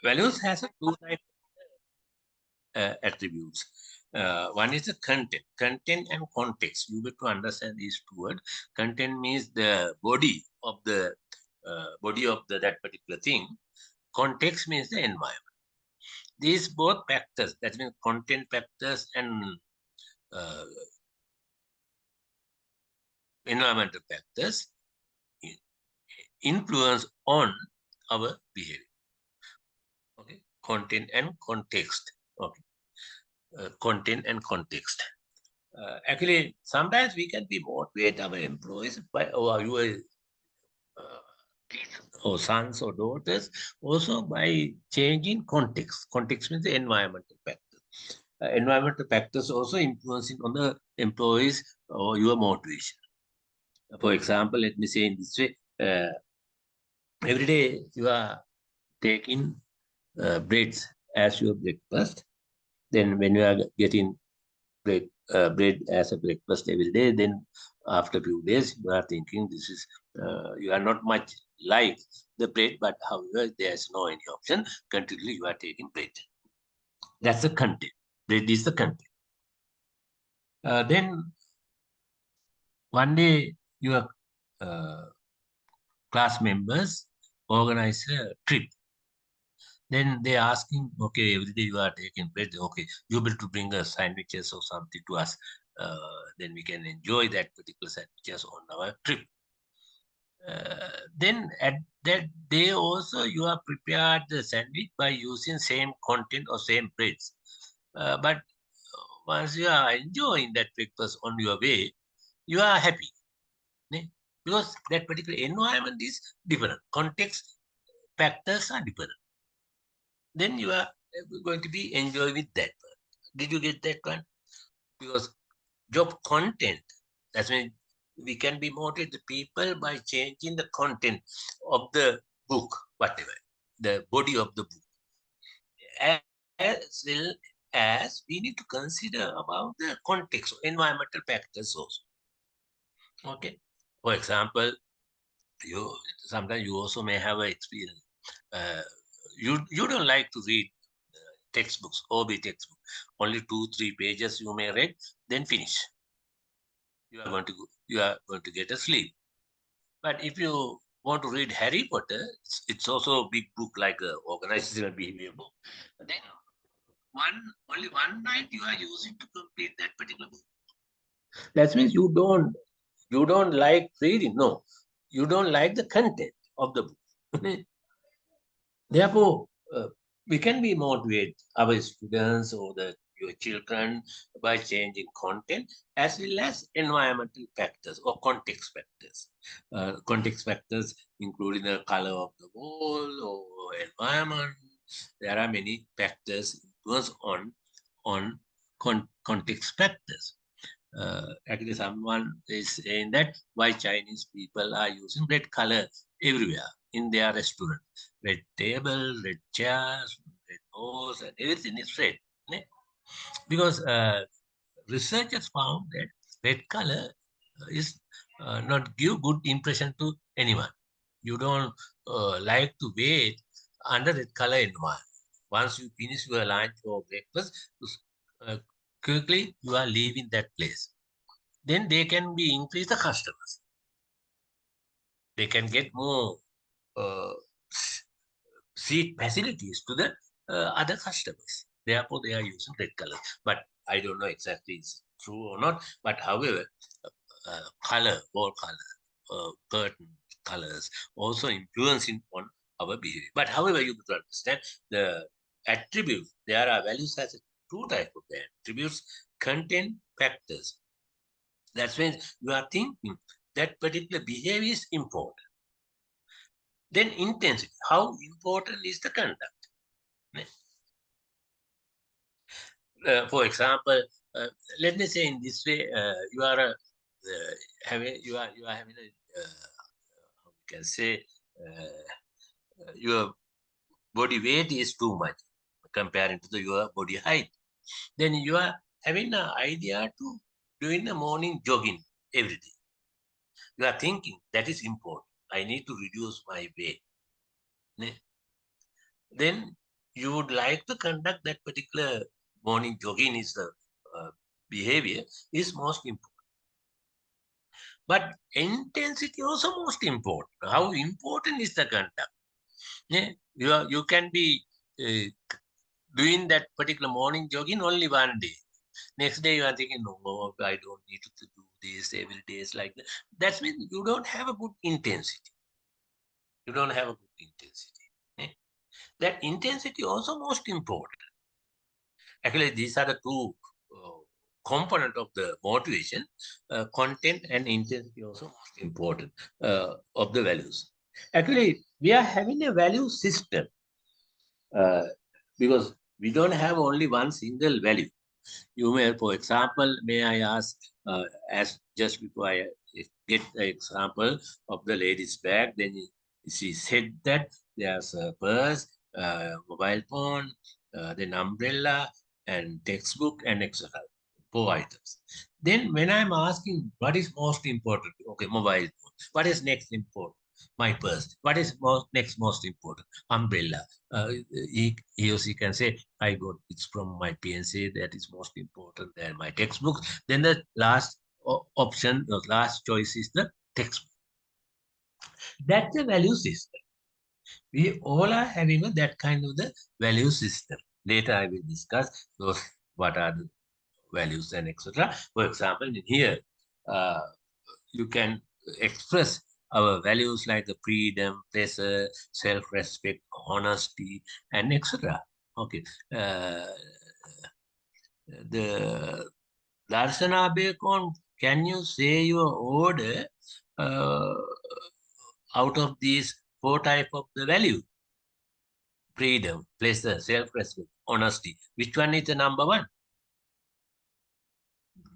Values has a two type attributes. One is the content and context. You get to understand these two words. Content means the body of the that particular thing. Context means the environment. These both factors, that means content factors and uh, environmental factors, influence on our behavior. Okay, content and context. Okay, content and context. Actually, sometimes we can be motivate our employees by your kids or sons or daughters also by changing context. Context means the environmental factors. Environmental factors also influencing on the employees or your motivation. For example, let me say in this way: every day you are taking breads as your breakfast. Then when you are getting bread as a breakfast every day, then after a few days you are thinking this is you are not much like the bread, but however there is no any option. Continually you are taking bread. That's the content. Bread is the content. Then one day your uh, class members organize a trip. Then they asking, okay, every day you are taking bread. Okay, you able to bring us sandwiches or something to us. Then we can enjoy that particular sandwiches on our trip. Then at that day also you are prepared the sandwich by using same content or same breads. But once you are enjoying that breakfast on your way, you are happy. Ne? Because that particular environment is different. Context factors are different. Then you are going to be enjoy with that one. Did you get that one? Because job content, that's when we can be motivate the people by changing the content of the book, whatever, the body of the book. As well as we need to consider about the context, environmental factors also. Okay. For example, you sometimes you also may have an experience. Uh, you don't like to read textbooks, OB textbook. Only 2-3 pages you may read, then finish. You are going to get a sleep. But if you want to read Harry Potter, it's also a big book like a organizational behavior book. Then only one night you are using to complete that particular book. That means you don't like reading. No, you don't like the content of the book. Therefore, we can be motivate our students or your children by changing content as well as environmental factors or context factors. Context factors including the color of the wall or environment. There are many factors influence on context factors. Actually, someone is saying that why Chinese people are using red color everywhere in their restaurant. Red table, red chairs, red nose, and everything is red. Ne? Because researchers found that red color is not give good impression to anyone. You don't like to wait under red color environment. Once you finish your lunch or breakfast, uh, quickly you are leaving that place. Then they can be increase the customers. They can get more uh, seat facilities to the other customers. Therefore, they are using red color. But I don't know exactly it's true or not. But however, wall color, curtain colors also influencing on our behavior. But however, you have to understand the attributes. There are values as a two type of the attributes, content factors. That's when you are thinking that particular behavior is important. Then intensity. How important is the conduct? For example, let me say in this way, you are you are having a how we can say your body weight is too much comparing to your body height. Then you are having an idea to doing the morning jogging every day. You are thinking that is important. I need to reduce my weight. Ne? Then you would like to conduct that particular morning jogging is the behavior is most important. But intensity also most important. How important is the conduct? Yeah, you can be doing that particular morning jogging only one day. Next day you are thinking, no, I don't need to do this every day. It's like that. That means you don't have a good intensity. You don't have a good intensity. Yeah. That intensity also most important. Actually, these are the two component of the motivation. Content and intensity also most important of the values. Actually, we are having a value system uh, because we don't have only one single value. You may, for example, may I ask, as just before I get the example of the lady's bag, then she said that there's a purse, mobile phone, then umbrella, and textbook, and etc. 4 items. Then when I'm asking what is most important, okay, mobile phone. What is next important? My purse. What is next most important? Umbrella. He or she can say, I got it's from my PNC, that is most important than my textbook. Then the last option, the last choice is the textbook. That's the value system. We all are having that kind of the value system. Later I will discuss those, what are the values and etc. For example, in here, uh, you can express our values like the freedom, pleasure, self-respect, honesty, and etc. Okay. The Darshana Bacon, can you say your order uh, out of these 4 types of the value? Freedom, pleasure, self-respect, honesty. Which one is the number one?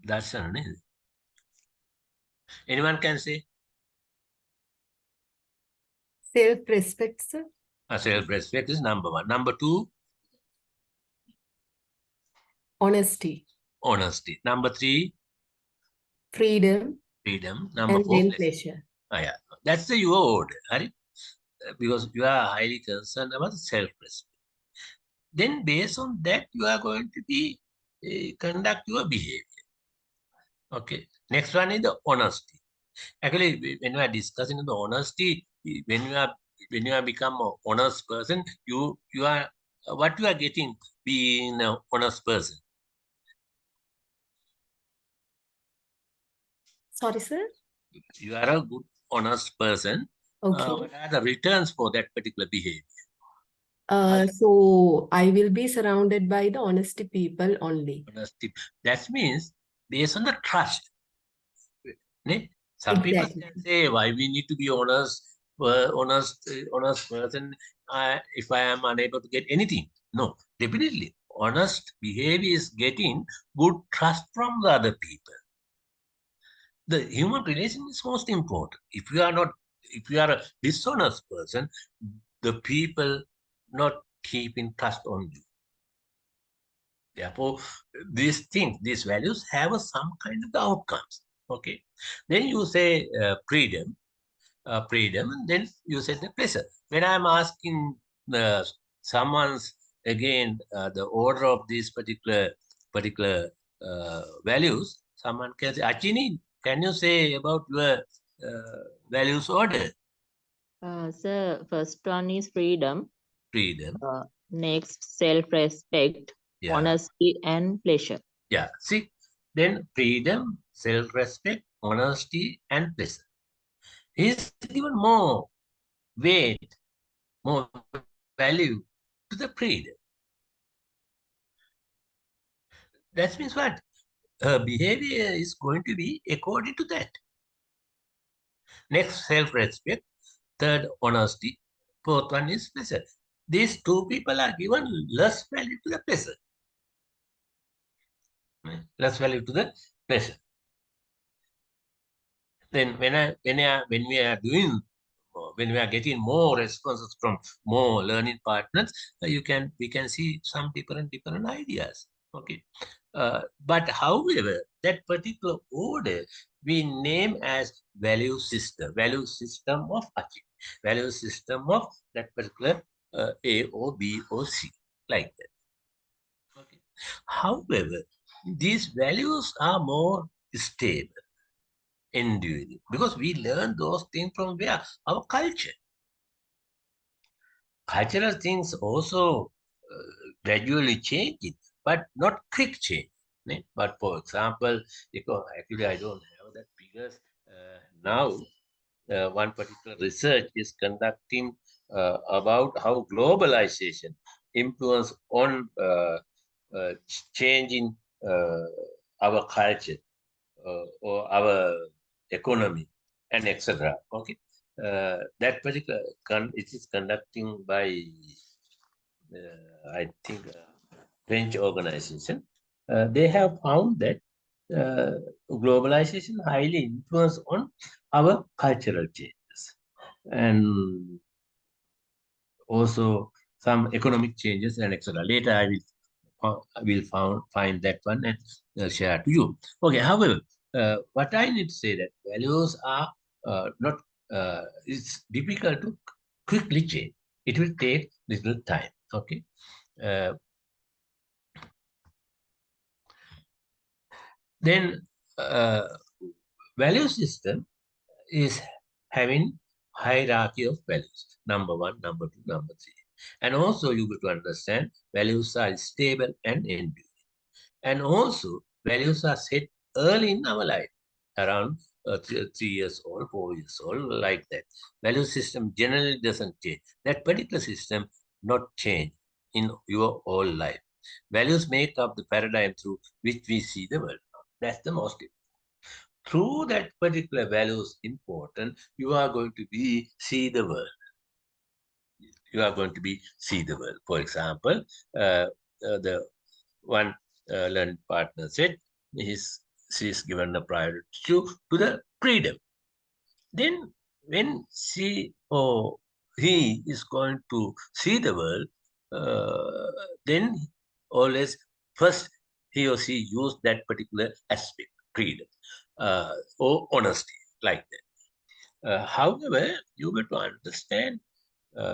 Darshana. Anyone can say? Self-respect, sir. Self-respect is number one. Number two, Honesty. honesty. Number three, Freedom. freedom. Number And four, then pleasure. pleasure. Yeah. That's the your order, Hari. Because you are highly concerned about self-respect. Then based on that, you are going to be conduct your behavior. Okay. Next one is the honesty. Actually, when you are discussing the honesty, when you are become an honest person, you are what you are getting being an honest person. Sorry, sir. You are a good honest person. Okay. What are the returns for that particular behavior? So I will be surrounded by the honesty people only. Honesty. That means based on the trust. Some people Exactly. can say why we need to be honest, honest person. If I am unable to get anything, no, definitely honest behavior is getting good trust from the other people. The human relation is most important. If you are a dishonest person, the people not keeping trust on you. Therefore, these values have some kind of outcomes. Okay. Then you say freedom, and then you say the pleasure. When I'm asking someone's again the order of these particular values, someone can say, Achini, can you say about your values order? So first one is freedom. Freedom. Next, self-respect, Yeah. honesty, and pleasure. Yeah. See, then freedom, self-respect, honesty, and pleasure. He's given more weight, more value to the freedom. That means what? Her behavior is going to be according to that. Next, self-respect. Third, honesty. Fourth one is pleasure. These two people are given less value to the pleasure. Less value to the pleasure. Then when we are doing, when we are getting more responses from more learning partners, we can see some different ideas. Okay, but however, that particular order we name as value system of achievement, value system of that particular A or B or C. like that. Okay. However, these values are more stable, enduring, because we learn those things from where? Our culture. Cultural things also gradually change it, but not quick change. Ne? But for example, because actually I don't have that figures now. One particular research is conducting about how globalization influence on changing our culture or our economy and etc. Okay, that particular it is conducting by I think French organization. They have found that globalization highly influence on our cultural changes and also some economic changes and etc. Later, I will find that one and share to you. Okay. However, what I need to say that values are not. It's difficult to quickly change. It will take little time. Okay. Uh, then value system is having hierarchy of values. Number one, number two, number three. And also you got to understand values are stable and enduring. And also values are set early in our life, around 3 years old, 4 years old, like that. Value system generally doesn't change. That particular system not change in your whole life. Values make up the paradigm through which we see the world. That's the most important. Through that particular values important, you are going to be see the world. You are going to be see the world. For example, the one learned partner said she is given a priority to the freedom. Then when she or he is going to see the world, then always first he or she use that particular aspect, freedom or honesty, like that. However, you got to understand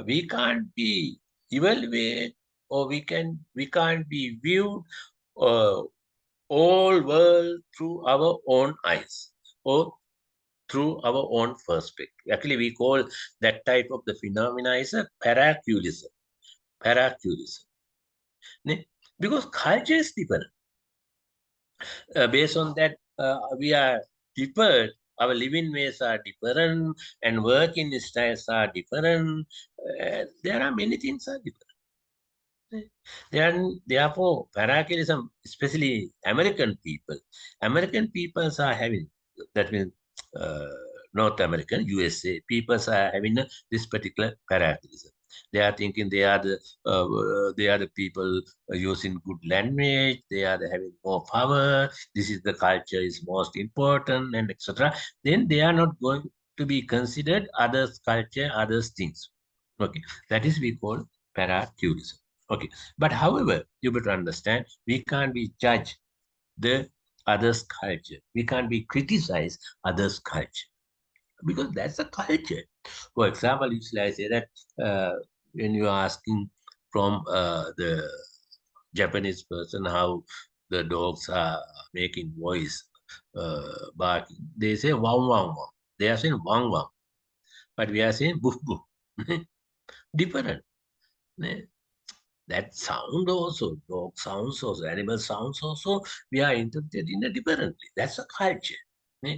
we can't be evaluated or we can't be viewed uh, all world through our own eyes or through our own perspective. Actually, we call that type of the phenomena is a paraculism. Paraculism. Because culture is different. Based on that, we are different. Our living ways are different and working styles are different. There are many things are different. Therefore, paracarism, especially American peoples are having, that means uh, North American, USA, peoples are having this particular paracarism. They are thinking they are the people using good language. They are having more power. This is the culture is most important and etc. Then they are not going to be considered others' culture, others' things. Okay, that is we call paracurism. Okay, but however, you better understand we can't be judge the others' culture. We can't be criticize others' culture because that's a culture. For example, usually I say that when you are asking from the Japanese person how the dogs are making voice barking, they say wow wow wow. They are saying wow wow, but we are saying boof boof. Different. eh? That sound also, dog sounds also, animal sounds also, we are interpreted in a differently. That's a culture. eh?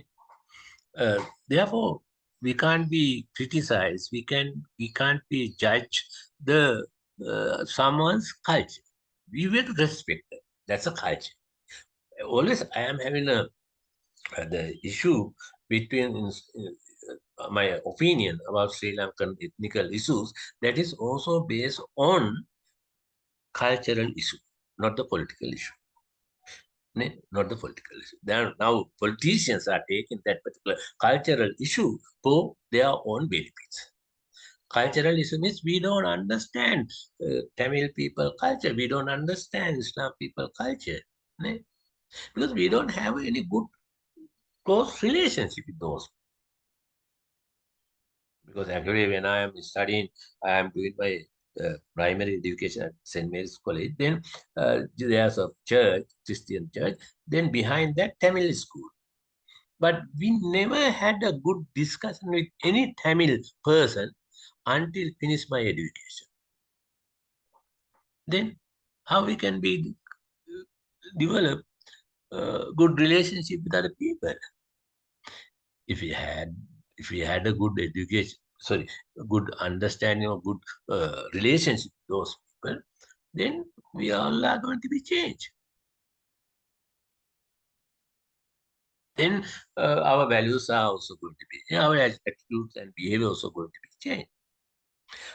Therefore, we can't be criticized. We can't be judged the someone's culture. We will respect them. That's a culture. Always, I am having the issue between my opinion about Sri Lankan ethnical issues. That is also based on cultural issue, not the political issue. Not the political issue. Now politicians are taking that particular cultural issue for their own benefits. Cultural issue means we don't understand Tamil people culture. We don't understand Islam people culture. Because we don't have any good close relationship with those. Because actually when I am studying, I am doing my primary education at St. Mary's College. Then there's a church, Christian church. Then behind that, Tamil school. But we never had a good discussion with any Tamil person until finish my education. Then how we can be develop good relationship with other people? If we had a good education, sorry, a good understanding or good relationship with those people, then we all are going to be changed. Then our values are also going to be, our attitudes and behavior also going to be changed.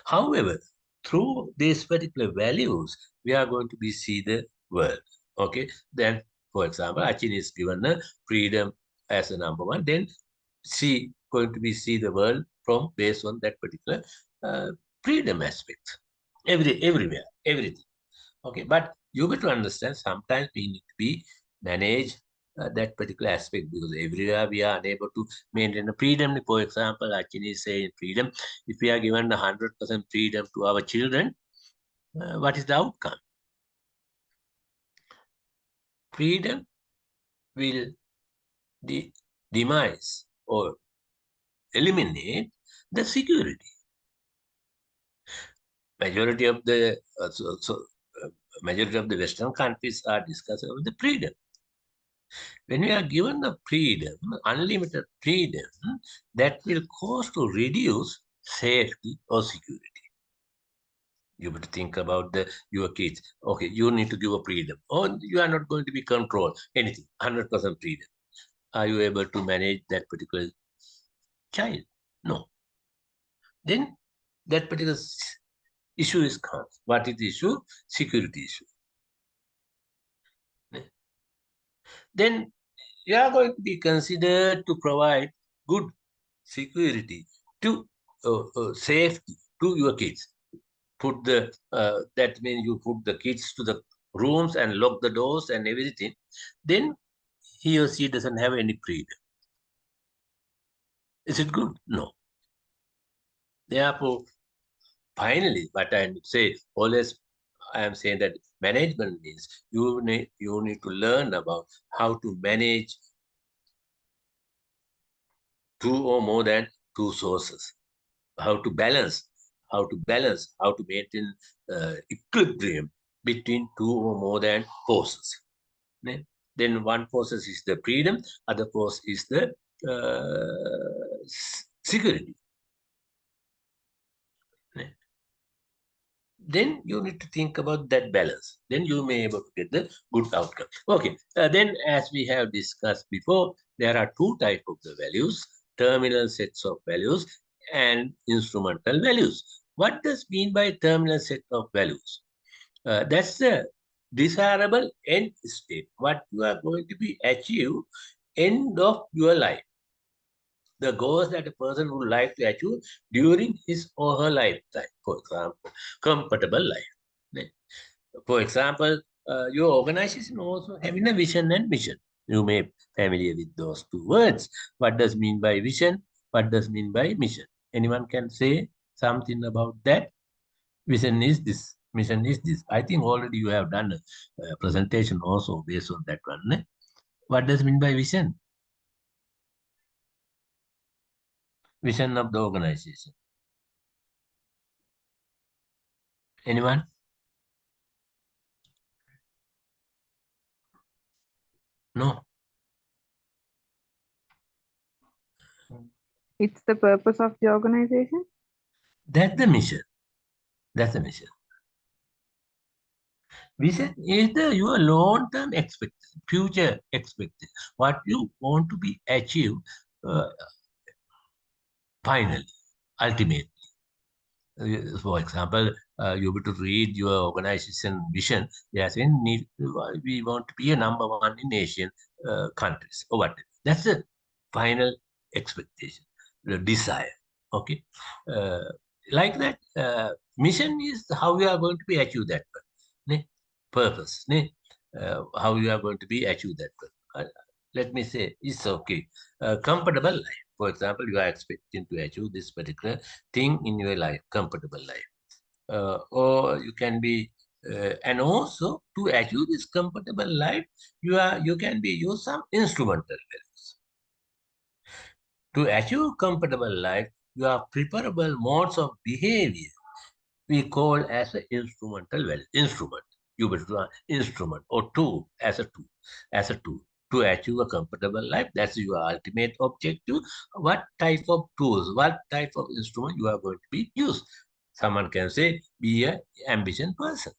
However, through these particular values, we are going to be see the world. Okay. Then, for example, Achin is given a freedom as a number one. Then she going to be see the world from based on that particular freedom aspect. Everywhere, everything. Okay. But you got to understand sometimes we need to be manage that particular aspect because everywhere we are unable to maintain a freedom. For example, Achin is saying freedom. If we are given 100% freedom to our children, what is the outcome? Freedom will demise or eliminate the security. Majority of the majority of the Western countries are discussing the freedom. When we are given the freedom, unlimited freedom, that will cause to reduce safety or security. You have to think about your kids. Okay, you need to give a freedom, or you are not going to be controlled. Anything, 100% freedom. Are you able to manage that particular child? No. Then that particular issue is comes. What is the issue? Security issue. Then you are going to be considered to provide good security to safety to your kids. Put the that means you put the kids to the rooms and lock the doors and everything. Then he or she doesn't have any freedom. Is it good? No. Therefore, finally, what I say always, I am saying that management means you need to learn about how to manage two or more than two sources, how to balance, how to maintain equilibrium between two or more than forces. Then one forces is the freedom, other force is the security. Then you need to think about that balance. Then you may be able to get the good outcome. Okay. Then as we have discussed before, there are two types of the values, terminal sets of values and instrumental values. What does mean by terminal set of values? That's the desirable end state, what you are going to be achieve end of your life. The goals that a person would like to achieve during his or her lifetime. For example, comfortable life. For example, your organization also having a vision and mission. You may be familiar with those two words. What does mean by vision? What does mean by mission? Anyone can say something about that? Vision is this. Mission is this. I think already you have done a presentation also based on that one. Ne? What does mean by vision? Vision of the organization. Anyone? No. It's the purpose of the organization? That's the mission. That's the mission. Vision is your long-term expectation, future expectation, what you want to be achieved finally, ultimately. For example, you have to read your organization vision. They are saying we want to be a number one in Asian countries or what. That's the final expectation, the desire. Okay, like that. Mission is how we are going to be achieve that purpose. How you are going to be achieve that purpose. Let me say it's okay. Comfortable life. For example, you are expecting to achieve this particular thing in your life, comfortable life. or you can be, and also to achieve this comfortable life, you can be use some instrumental values. To achieve comfortable life, you have preferable modes of behavior we call as an instrumental value. Instrument. You will do an instrument or tool as a tool to achieve a comfortable life. That's your ultimate objective. What type of tools, what type of instrument you are going to be used? Someone can say, be an ambition person.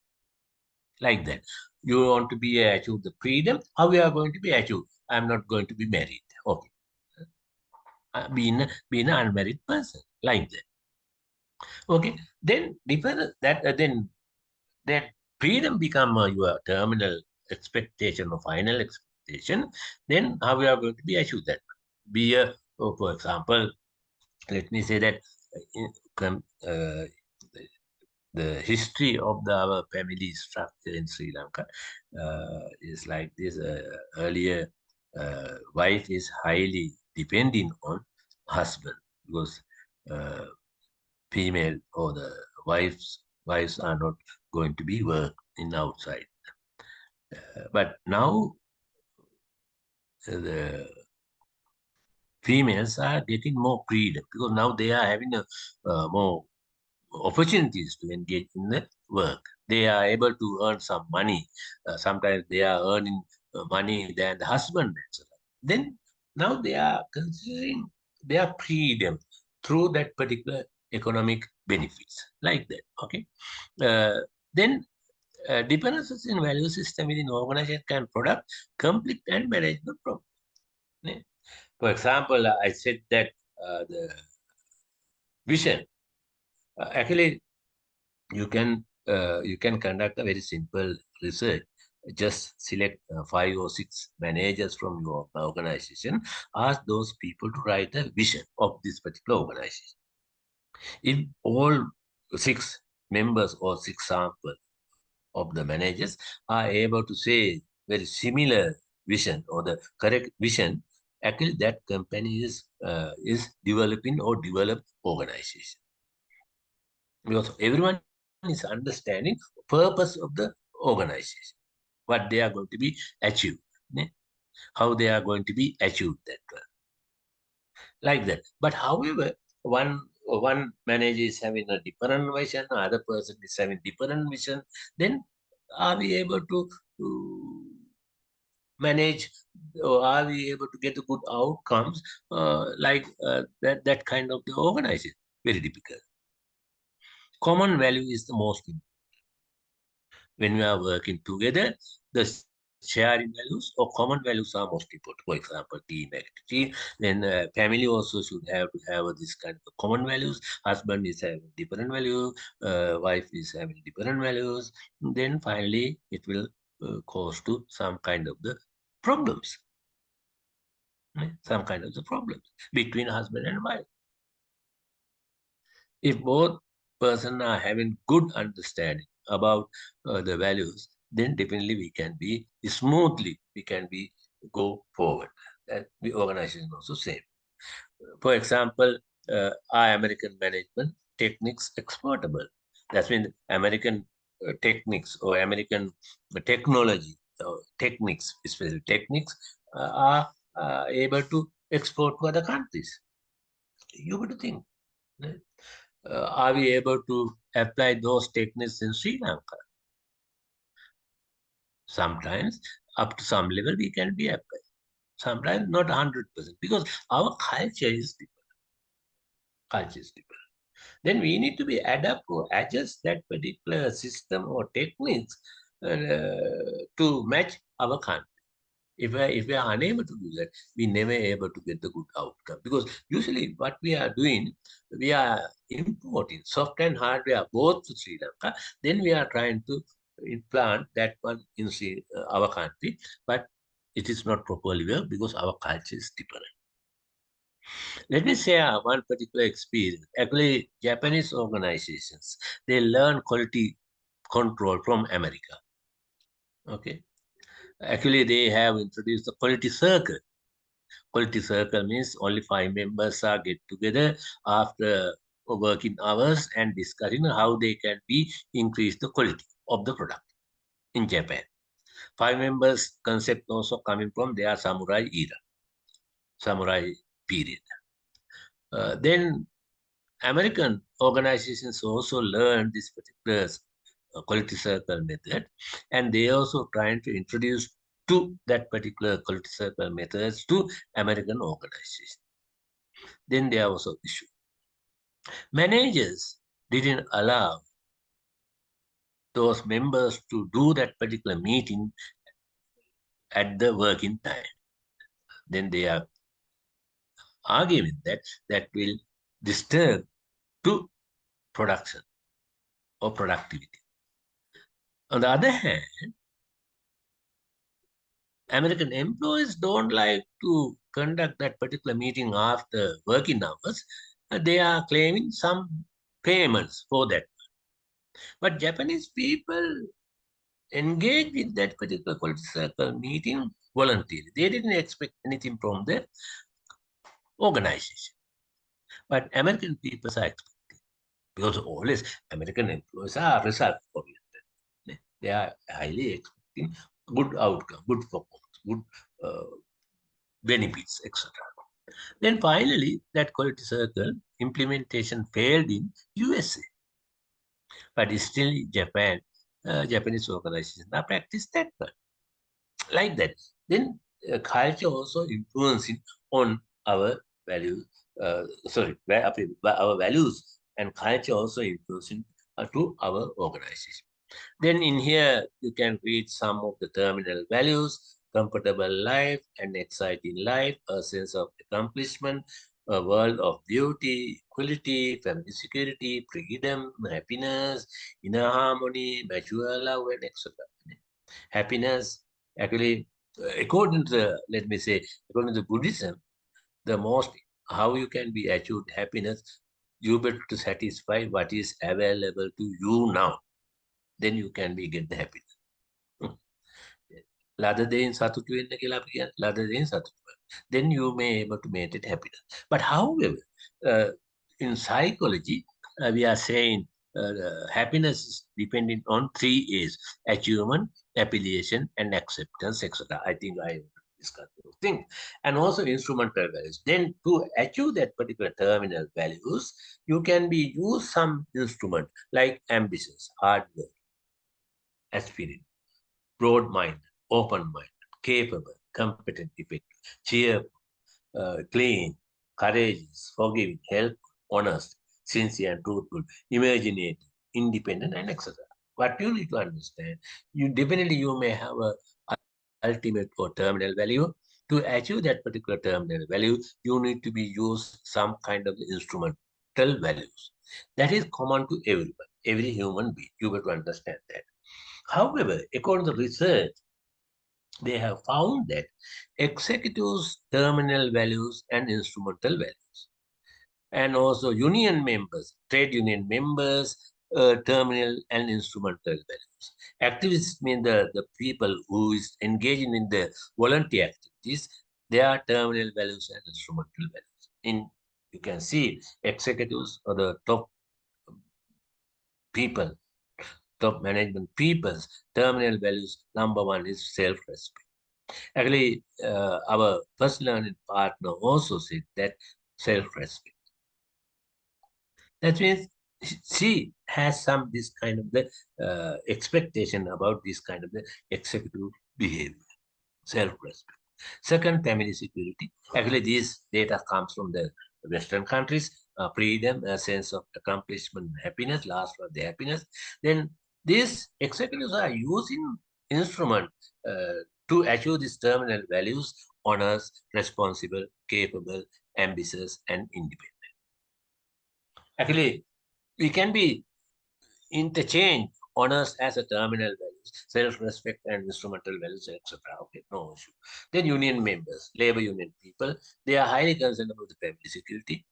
Like that. You want to be achieve the freedom. How we are going to be achieved? I'm not going to be married. Okay. Being an unmarried person. Like that. Okay. Then different that then freedom become your terminal expectation or final expectation. Then how we are going to be achieve that? Be a, for example, let me say that the history of our family structure in Sri Lanka is like this. Earlier, wife is highly depending on husband because female or the wives are not going to be work in outside. But now the females are getting more freedom because now they are having more opportunities to engage in the work. They are able to earn some money. Sometimes they are earning money than the husband. Then now they are considering their freedom through that particular economic benefits like that. Okay. Then differences in value system within organization can product conflict and management problem. For example, I said that the vision. Actually, you can conduct a very simple research. Just select 5 or 6 managers from your organization. Ask those people to write a vision of this particular organization. If all 6 members or 6 samples of the managers are able to say very similar vision or the correct vision, actually that company is developing or developed organization. Because everyone is understanding the purpose of the organization, what they are going to be achieved, how they are going to be achieved that one. Like that. But however, one manager is having a different vision, other person is having different vision, then are we able to manage, or are we able to get the good outcomes that kind of the organization? Very difficult. Common value is the most important. When we are working together, the sharing values or common values are most important. For example, team activity. Then family also should have to have this kind of common values. Husband is having different value, wife is having different values. Then finally, it will cause to some kind of the problems. Some kind of the problems between husband and wife. If both persons are having good understanding about the values, then definitely we can be smoothly, we can be go forward. That the organization also same. For example, are American management techniques exportable? That's when American techniques or American technology techniques, especially techniques, are able to export to other countries. You got to think. Are we able to apply those techniques in Sri Lanka? Sometimes, up to some level, we can be applied. Sometimes not 100% because our culture is different. Culture is different. Then we need to be adapt or adjust that particular system or techniques to match our country. If we are unable to do that, we never able to get the good outcome. Because usually what we are doing, we are importing software and hardware both to Sri Lanka. Then we are trying to implant that one in our country, but it is not properly well because our culture is different. Let me share one particular experience. Actually, Japanese organizations, they learn quality control from America. Okay. Actually, they have introduced the quality circle. Quality circle means only 5 members are get together after working hours and discussing how they can be increase the quality of the product in Japan. 5 members concept also coming from their samurai era, samurai period. Then American organizations also learned this particular quality circle method, and they also trying to introduce to that particular quality circle methods to American organizations. Then there was an issue. Managers didn't allow those members to do that particular meeting at the working time. Then they are arguing that that will disturb to production or productivity. On the other hand, American employees don't like to conduct that particular meeting after working hours. They are claiming some payments for that. But Japanese people engage with that particular quality circle meeting voluntarily. They didn't expect anything from the organization. But American people are expecting, because always American employees are result oriented. They are highly expecting good outcome, good performance, good benefits, etc. Then finally, that quality circle implementation failed in USA. But still Japan, Japanese organizations are practice that one. Like that. Then culture also influencing on our values, our values and culture also influencing to our organization. Then in here, you can read some of the terminal values: comfortable life and exciting life, a sense of accomplishment, a world of beauty, equality, family security, freedom, happiness, inner harmony, mature love, and etc. Happiness, actually, according to the, let me say, according to Buddhism, the most, how you can be achieved happiness, you better to satisfy what is available to you now. Then you can be get the happiness. Rather than සතුටු වෙන්න කියලා අපි කියන්නේ, rather than සතුටු වෙන්න. Then you may able to make it happiness. But however, in psychology, we are saying happiness is depending on 3 A's: achievement, affiliation, and acceptance, etc. I think I discussed those things. And also instrumental values. Then to achieve that particular terminal values, you can be use some instrument like ambitions, hard work, aspiring, broad mind, open mind, capable, competent, effective, cheerful, clean, courageous, forgiving, helpful, honest, sincere and truthful, imaginative, independent, and etc. What you need to understand, you may have a ultimate or terminal value. To achieve that particular terminal value, you need to be use some kind of instrumental values. That is common to everyone, every human being. You got to understand that. However, according to research, they have found that executives' terminal values and instrumental values, and also union members, trade union members, terminal and instrumental values. Activists mean the people who is engaging in the volunteer activities, their terminal values and instrumental values. You can see executives or the top people, top management people's terminal values, number 1 is self-respect. Actually, our first learning partner also said that self-respect. That means she has some this kind of the expectation about this kind of the executive behavior, self-respect. Second, family security. Actually, this data comes from the Western countries. Freedom, a sense of accomplishment, happiness, last one, the happiness. Then these executives are using instrument to achieve these terminal values: honest, responsible, capable, ambitious, and independent. Actually, we can be interchange honors as a terminal values, self-respect and instrumental values, etc. Okay, no issue. Then union members, labor union people, they are highly concerned about the family security,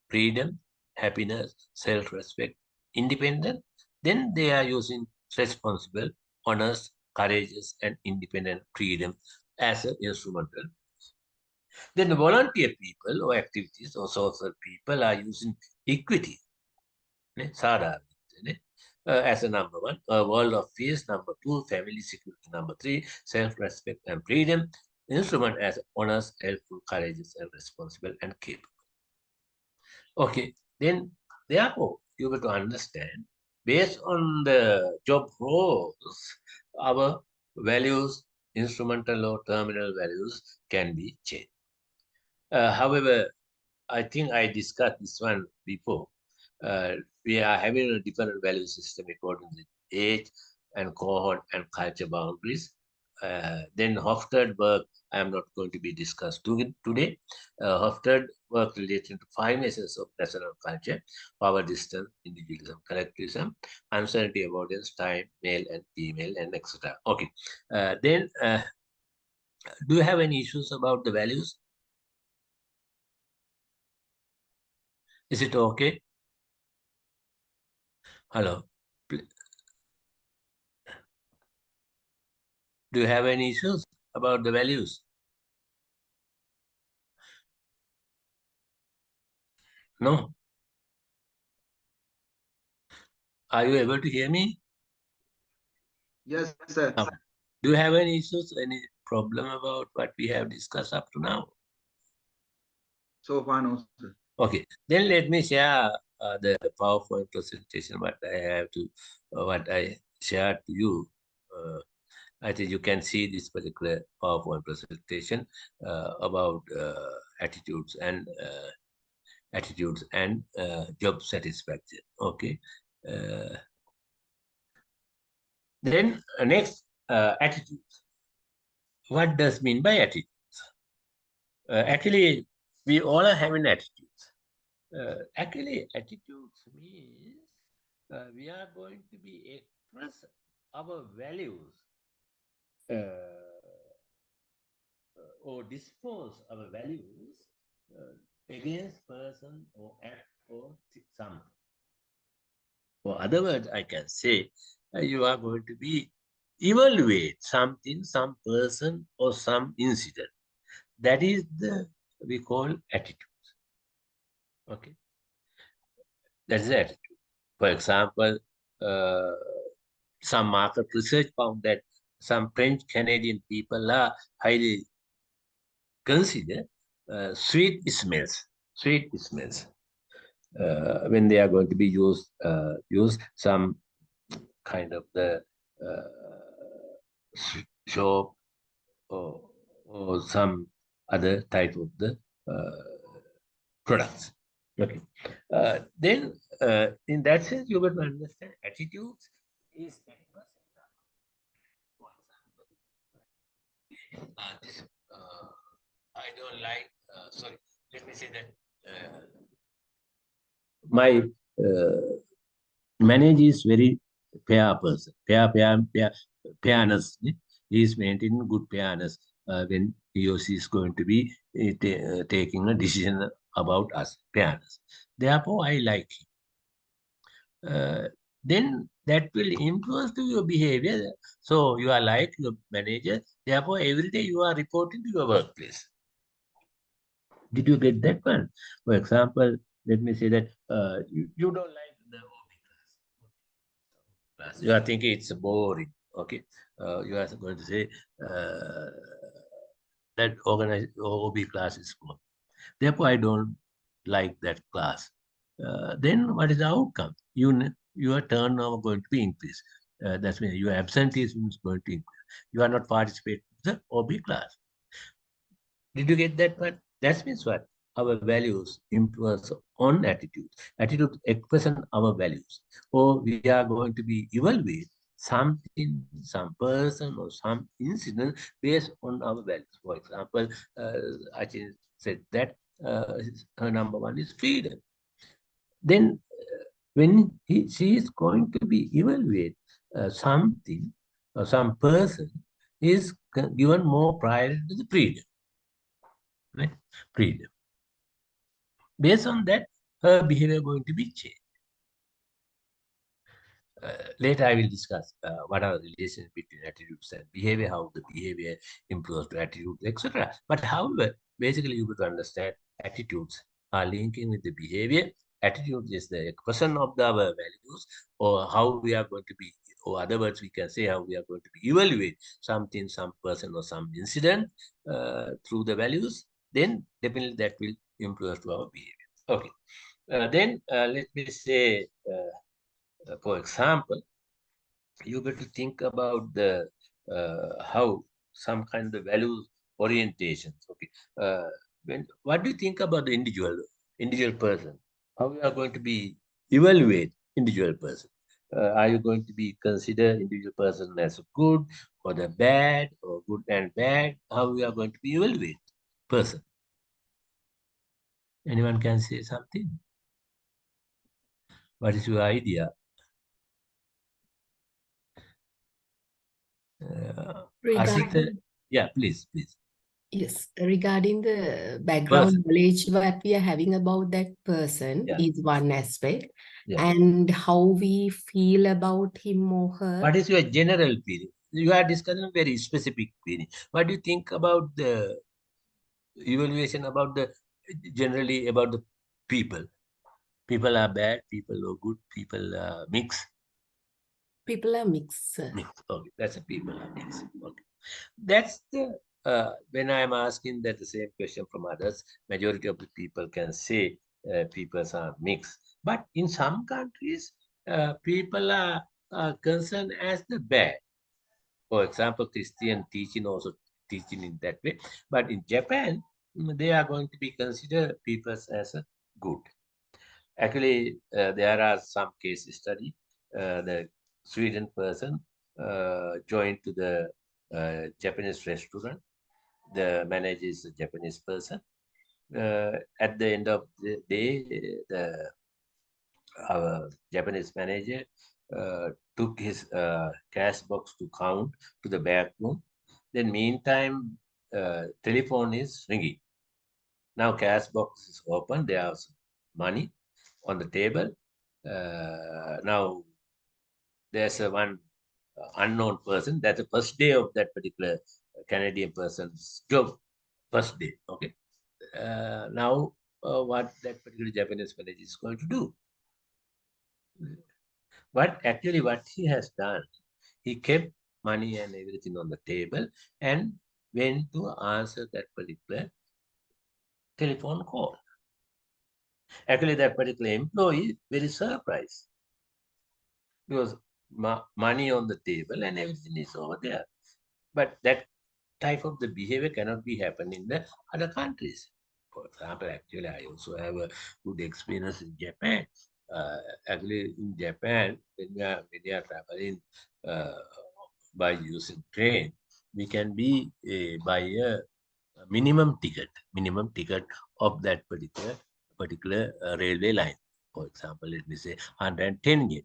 freedom, happiness, self-respect, independent. Then they are using responsible, honest, courageous, and independent freedom as an instrumental. Then the volunteer people or activities or social people are using equity. As a number one, a world of peace, number two, family security, number three, self-respect and freedom. Instrument as honest, helpful, courageous, and responsible and capable. Okay, then therefore you have to understand based on the job roles, our values, instrumental or terminal values can be changed. However, I think I discussed this one before. We are having a different value system according to age and cohort and culture boundaries. Then Hofstede work, I am not going to be discussed today. Hofstede work related to 5 measures of national culture: power, distance, individualism, collectivism, uncertainty, avoidance, time, male and female, and etc. Okay. Then, do you have any issues about the values? Is it okay? Hello. Do you have any issues about the values? No. Are you able to hear me? Yes, sir. Do you have any issues, any problem about what we have discussed up to now? So far, no, sir. Okay, then let me share the PowerPoint presentation, what I shared to you. I think you can see this particular PowerPoint presentation about attitudes and job satisfaction. Okay. Then next, attitudes. What does mean by attitudes? Actually, we all are having attitudes. Actually, attitudes means we are going to be express our values or dispose our values against person or act or something. For other words, I can say you are going to be evaluate something, some person or some incident. That is we call attitude. Okay, that's the attitude. For example, some market research found that some French Canadian people are highly consider sweet smells when they are going to be use some kind of the soap or some other type of the products. Okay. Then in that sense, you got to understand attitudes is this, I don't like, sorry, let me say that my manager is very fair person, fairness. He is maintaining good fairness when he or she is going to be taking a decision about us, fairness. Therefore, I like him. Then that will influence to your behavior. So you are like your manager. Therefore, every day you are reporting to your workplace. Did you get that one? For example, let me say that you don't like the OB class. You are thinking it's boring. Okay. You are going to say that organized OB class is boring. Therefore, I don't like that class. Then what is the outcome? Your turnover going to be increased. That's mean your absenteeism is going to increase. You are not participating in the OB class. Did you get that one? That means what? Our values influence on attitudes. Attitudes expression our values. Or we are going to be evaluate something, some person or some incident based on our values. For example, Achin said that her number one is freedom. Then when she is going to be evaluate something or some person is given more priority to the freedom. Right? Freedom. Based on that, her behavior going to be changed. Later, I will discuss what are the relations between attitudes and behavior, how the behavior influences to attitudes, etc. But however, basically, you have to understand attitudes are linking with the behavior, attitude is the expression of our values, or how we are going to be, or other words, we can say how we are going to be evaluate something, some person or some incident through the values, then definitely that will influence to our behavior. Okay. Then let me say, for example, you got to think about the how some kind of value orientation. Okay. What do you think about the individual person? How you are going to be evaluate individual person? Are you going to be consider individual person as good or the bad, or good and bad? How we are going to be evaluate person? Anyone can say something? What is your idea? Asita, Regarding, yeah, please. yes, regarding the background Person, knowledge what we are having about that person yeah, is one aspect, yeah. and how we feel about him or her. What is your general feeling? You are discussing very specific feeling. What do you think about the evaluation about the generally about the people? People are bad, people are good, people are mixed. People are mixed. Mixed. Okay, that's a people are mixed. Okay, that's the when I am asking that the same question from others, majority of the people can say people are mixed. But in some countries, people are concerned as the bad. For example, Christian teaching also teaching in that way. But in Japan, they are going to be considered people as a good. Actually, there are some case study. The Sweden person joined to the Japanese restaurant. The manager is a Japanese person. At the end of the day, our Japanese manager took his cash box to count to the back room. Then meantime, telephone is ringing. Now cash box is open. There's money on the table. Now there's a one unknown person. That's the first day of that particular Canadian person's job. First day. Okay. Now what that particular Japanese manager is going to do? But actually, what he has done, he kept money and everything on the table and went to answer that particular telephone call. Actually, that particular employee very surprised because money on the table and everything is over there. But that type of the behavior cannot be happen in the other countries. For example, actually, I also have a good experience in Japan. Actually, in Japan, when we are traveling by using train, we can be buy a minimum ticket of that particular railway line. For example, let me say 110 yen.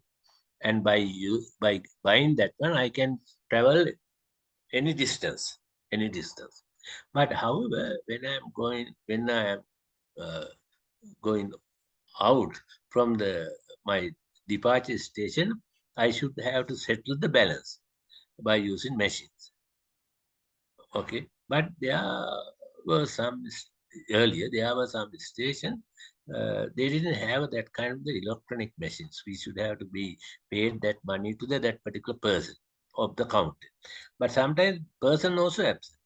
And by buying that one, I can travel any distance. But however, when I am going out from my departure station, I should have to settle the balance by using machines. Okay, but were some earlier there were some stations they didn't have that kind of the electronic machines. We should have to be paid that money to that particular person of the counter. But sometimes person also absent.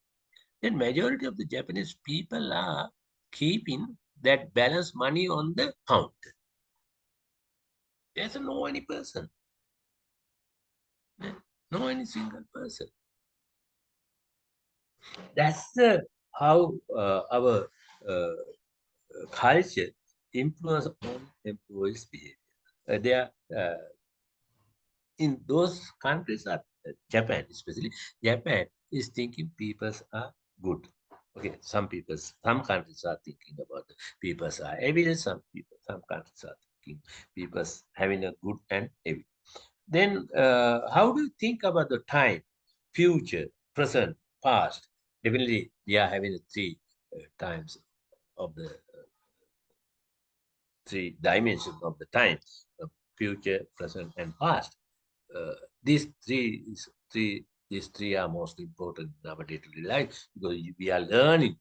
Then majority of the Japanese people are keeping that balance money on the counter. There's no any person. No any single person. That's how our culture influence on employees' behavior. They are in those countries are Japan, especially Japan is thinking people are good. Okay, some countries are thinking about the people are evil. Some countries are thinking people having a good and evil. Then, how do you think about the time, future, present, past? Definitely, we are having three times of the three dimensions of the time: future, present, and past. These three are most important in our day-to-day life because we are learning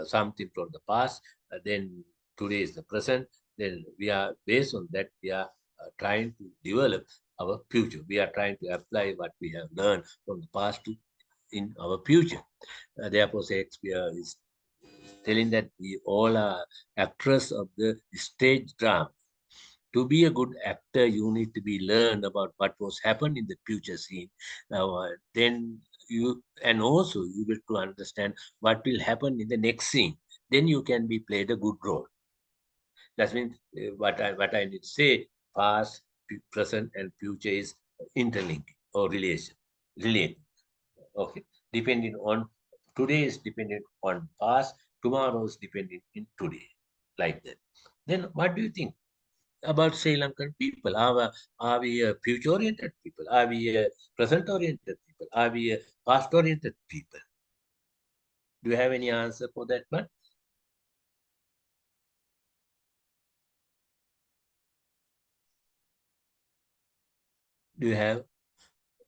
something from the past. Then today is the present. then we are based on that, we are trying to develop our future. We are trying to apply what we have learned from the past to in our future. Therefore, Shakespeare is telling that we all are actors of the stage drama. To be a good actor, you need to be learned about what was happened in the future scene. Then you, and also you will to understand what will happen in the next scene. Then you can be played a good role. That means what I need to say, past, present, and future is interlinked or related. Okay, depending on today is dependent on past, tomorrow is dependent in today, like that. Then what do you think about Sri Lankan people? Are we future-oriented people? Are we present-oriented people? Are we past-oriented people? Do you have any answer for that one? Do you have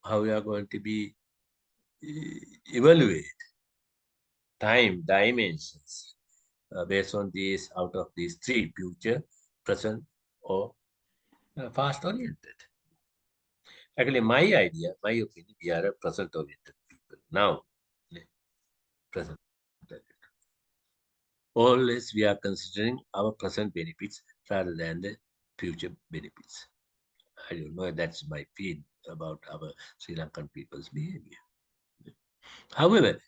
how you are going to be evaluate time dimensions based on these out of these three: future, present, or past-oriented? Actually, my idea, my opinion, we are a present-oriented people now. Present. Always we are considering our present benefits rather than the future benefits. I don't know, that's my feel about our Sri Lankan people's behavior. However,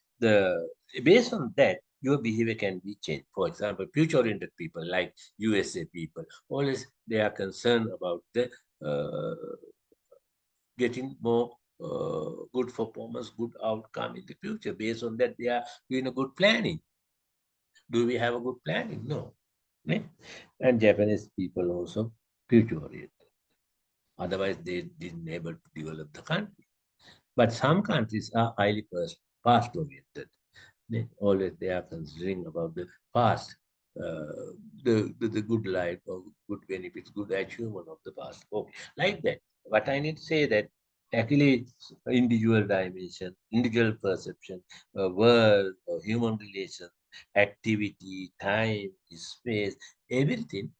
based on that, your behavior can be changed. For example, future-oriented people like USA people, always they are concerned about the getting more good performance, good outcome in the future. Based on that, they are doing a good planning. Do we have a good planning? No. Right? And Japanese people also future-oriented. Otherwise, they didn't able to develop the country. But some countries are highly past-oriented. Always they are considering about the past, the good life or good benefits, good achievement of the past. Okay, like that. But I need to say that actually individual dimension, individual perception, world, human relation, activity, time, space, everything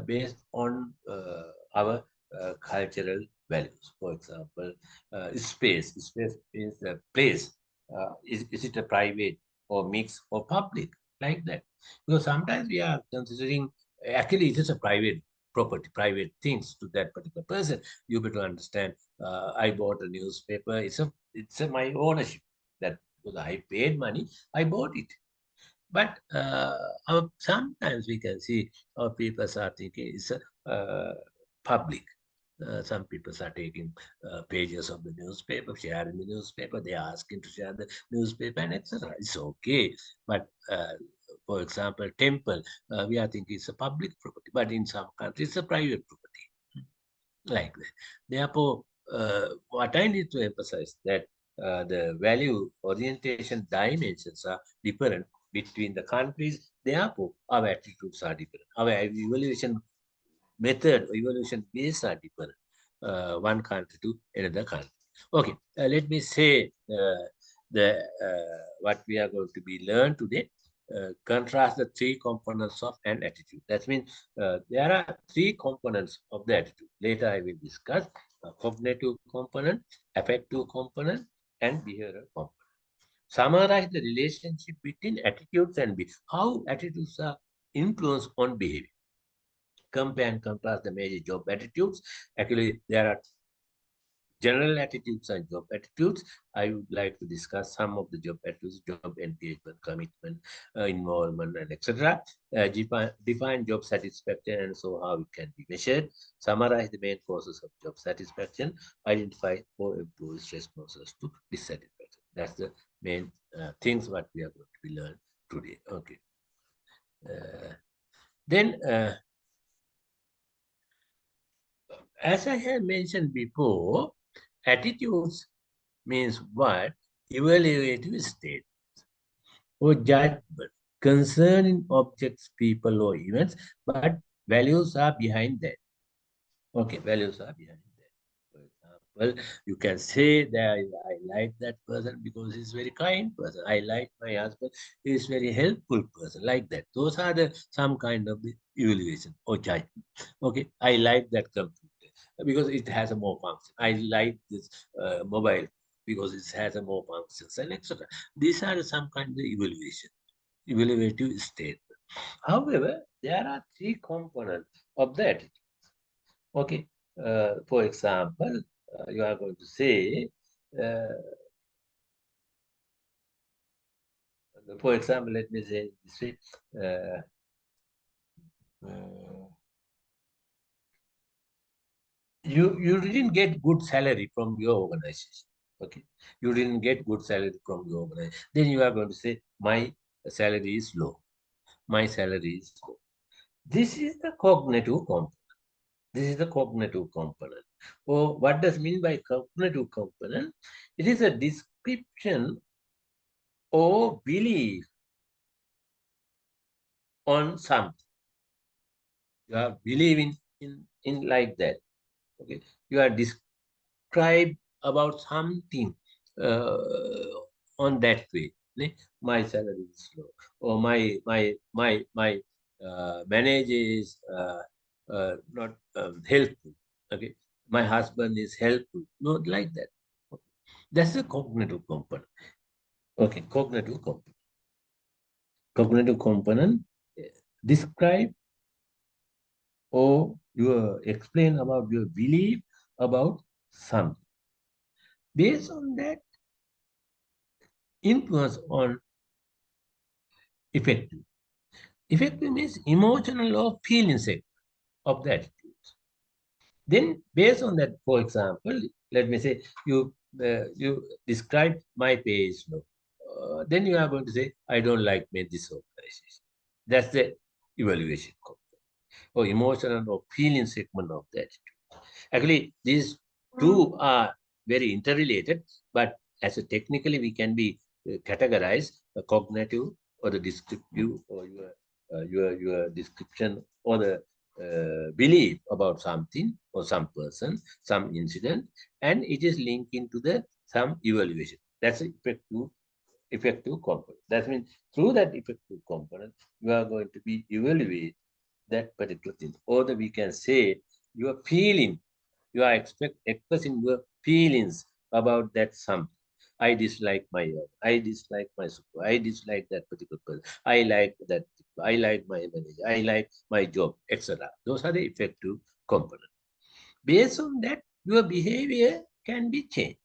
based on our cultural values. For example, space. Space is a place. Is it a private or mixed or public? Like that. Because sometimes we are considering, actually it is a private property, private things to that particular person. You better understand, I bought a newspaper, it's my ownership. That because I paid money, I bought it. But sometimes we can see our people are thinking it's a public. Some people are taking pages of the newspaper, sharing the newspaper. They are asking to share the newspaper and etc. It's okay. But for example, temple, we are thinking it's a public property, but in some countries it's a private property. Like that. Therefore, what I need to emphasize that the value orientation dimensions are different between the countries. Therefore, our attitudes are different. Our evaluation method, evaluation base are different. One country to another country. Okay, let me say what we are going to be learned today. Contrast the three components of an attitude. That means there are three components of the attitude. Later I will discuss cognitive component, affective component, and behavioral component. Summarize the relationship between attitudes and behavior. How attitudes are influenced on behavior. Compare and contrast the major job attitudes. Actually, there are general attitudes and job attitudes. I would like to discuss some of the job attitudes: job engagement, commitment, involvement, and etc. Define job satisfaction and so how it can be measured. Summarize the main causes of job satisfaction. Identify four employees' responses to dissatisfaction. That's the main things what we are going to be learned today. Okay. Then, as I have mentioned before, attitudes means what? Evaluative state or judgment concerning objects, people, or events, but values are behind that. Okay, values are behind that. For example, Well, you can say that I like that person because he's very kind person. I like my husband; he's very helpful person. Like that. Those are the some kind of the evaluation or judgment. Okay, I like that computer because it has a more function. I like this mobile because it has a more functions and etc. These are some kind of evaluation, evaluative statement. However, there are three components of that. Okay, for example, you are going to say, uh, for example, let me say this way, uh, uh, you didn't get good salary from your organization. Okay, you didn't get good salary from your organization. Then you are going to say, my salary is low. My salary is low. This is the cognitive component. This is the cognitive component. Oh, what does mean by cognitive component? It is a description or belief on something. You are believing in like that. Okay. You are described about something uh, on that way. My salary is low, or my manager is not helpful. Okay. My husband is helpful. Not like that. That's a cognitive component. Okay, cognitive component. Cognitive component describe or you explain about your belief about something. Based on that, influence on effective. Effective means emotional or feeling state of the attitudes. Then, based on that, for example, let me say you describe my pay is low. Then you are going to say, I don't like this organization. That's the evaluation or emotional or feeling segment of the attitude. Actually, these two are very interrelated, but as a technically we can be categorized the cognitive or the descriptive or your description or the belief about something or some person, some incident, and it is linked into the some evaluation. That's effective component. That means through that effective component, you are going to be evaluate that particular thing, or the, we can say your feeling you are expressing your feelings about that something. I dislike my job. I dislike my super. I dislike that particular person. I like that. I like my manager. I like my job, etc. Those are the effective components. Based on that, your behavior can be changed.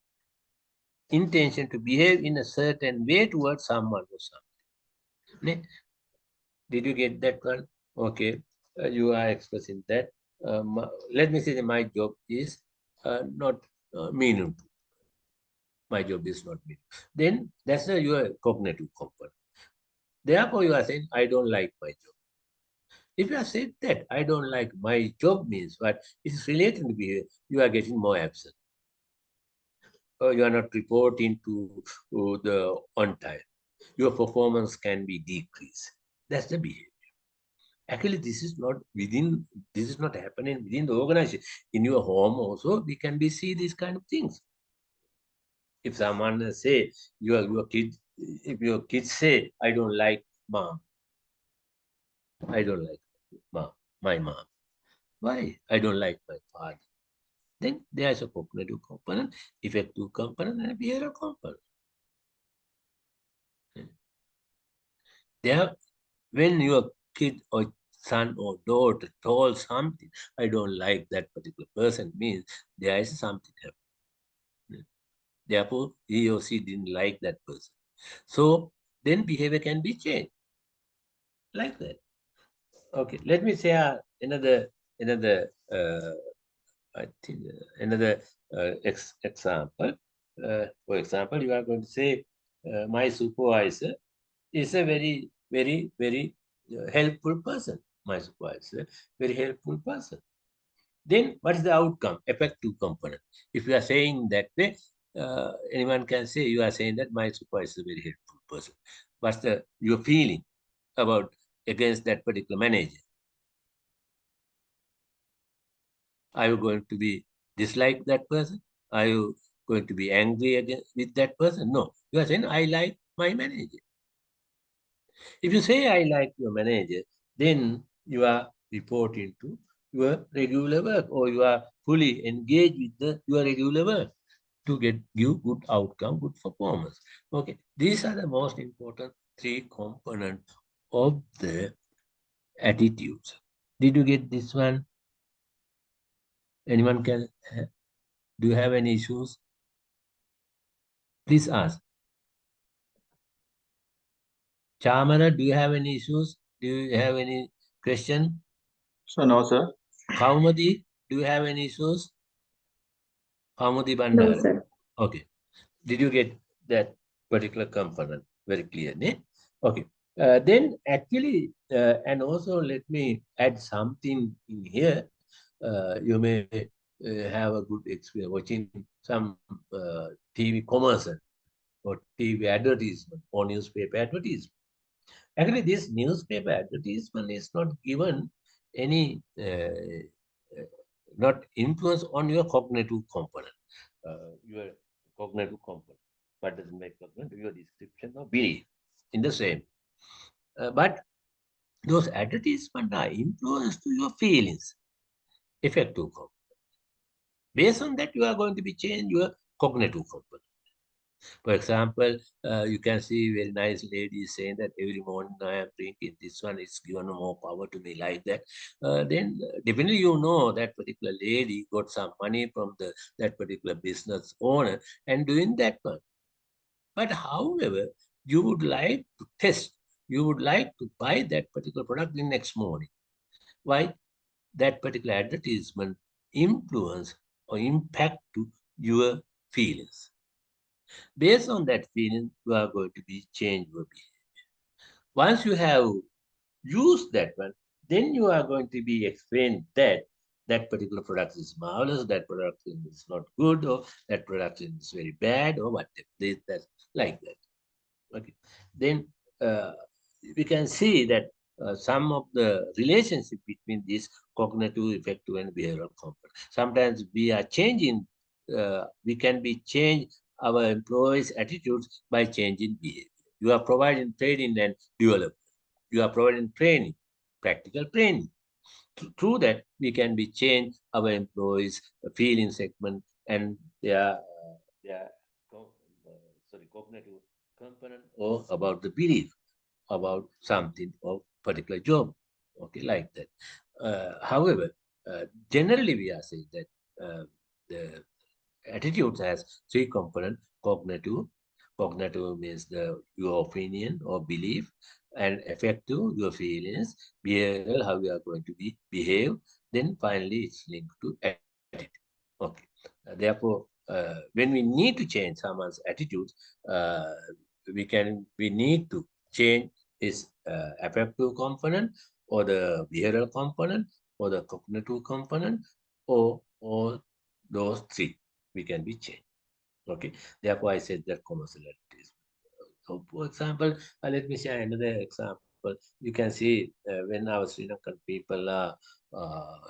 Intention to behave in a certain way towards someone or something. Did you get that one? Okay, you are expressing that. Let me say that my job is not meaningful. My job is not meaningful. Then that's your cognitive component. Therefore, you are saying, I don't like my job. If you are saying that I don't like my job means what is related to behavior, you are getting more absent. Or you are not reporting to the on time. Your performance can be decreased. That's the behavior. Actually, this is not happening within the organization. In your home also, we can be see these kind of things. If someone say your kid, if your kids say, I don't like mom, I don't like mom, my mom. Why? I don't like my father. Then there's a cognitive component, effective component, and a behavioral component. There, when your kid or son or daughter told something, I don't like that particular person, means there is something happening. Therefore, he or she didn't like that person. So then behavior can be changed like that. Okay, let me say another I think another example. For example, you are going to say my supervisor is a very helpful person. My supervisor, very helpful person. Then what is the outcome? Effective component. If you are saying that way, anyone can say you are saying that my supervisor is a very helpful person. What's the your feeling about against that particular manager? Are you going to be dislike that person? Are you going to be angry again with that person? No. You are saying, I like my manager. If you say, I like your manager, then you are reporting to your regular work, or you are fully engaged with your regular work to give good outcome, good performance. Okay, these are the most important three components of the attitudes. Did you get this one? Anyone can? Do you have any issues? Please ask. Chamara, do you have any issues? Do you have any question? So no, sir. Kaumadi, do you have any issues? Kaumadi No, Bandara. sir. Okay. Did you get that particular component very clearly? Okay. Then actually, and also let me add something in here. You may have a good experience watching some TV commercial or TV advertisement or newspaper advertisement. Actually, this newspaper advertisement is not given any, not influence on your cognitive component, your cognitive component. What doesn't make cognitive? Your description or belief in the same. But those advertisements are influenced to your feelings, effective component. Based on that, you are going to be change your cognitive component. For example, you can see very nice ladies saying that every morning I am drinking this one, it's given more power to me, like that. Then definitely you know that particular lady got some money from that particular business owner and doing that one. But however, you would like to test, you would like to buy that particular product the next morning. Why? That particular advertisement influence or impact to your feelings. Based on that feeling, you are going to be change your behavior. Once you have used that one, then you are going to be explained that that particular product is marvelous, that product is not good, or that product is very bad, or whatever. That's like that. Okay. Then we can see that some of the relationship between this cognitive, affective, and behavioral component. Sometimes we are changing, we can be change our employees' attitudes by changing behavior. You are providing training and development. You are providing training, practical training. Through that, we can be change our employees' feeling segment and their cognitive component, or about the belief about something or particular job. Okay, like that. However, generally we are saying that the attitudes has three components: cognitive. Cognitive means your opinion or belief, and affective, your feelings, behavioral, how you are going to be behave. Then finally, it's linked to attitude. Okay. Therefore, when we need to change someone's attitudes, we need to change his affective component, or the behavioral component, or the cognitive component, or all those three we can be changed. Okay. Therefore, I said that commercial advertisement. So, for example, let me share another example. You can see when our Sri Lankan people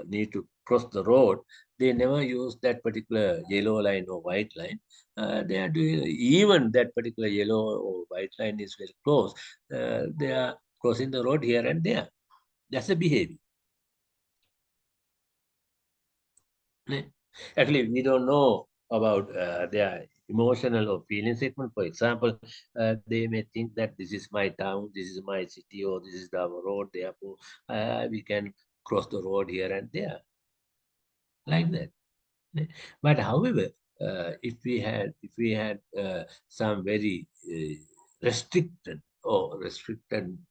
need to cross the road, they never use that particular yellow line or white line. They are doing, even that particular yellow or white line is very close. They are crossing the road here and there. That's a behavior. Actually, we don't know about their emotional or feeling segment. For example, they may think that this is my town, this is my city, or this is our road. Therefore, we can cross the road here and there, like that. But however, if we had some very restricted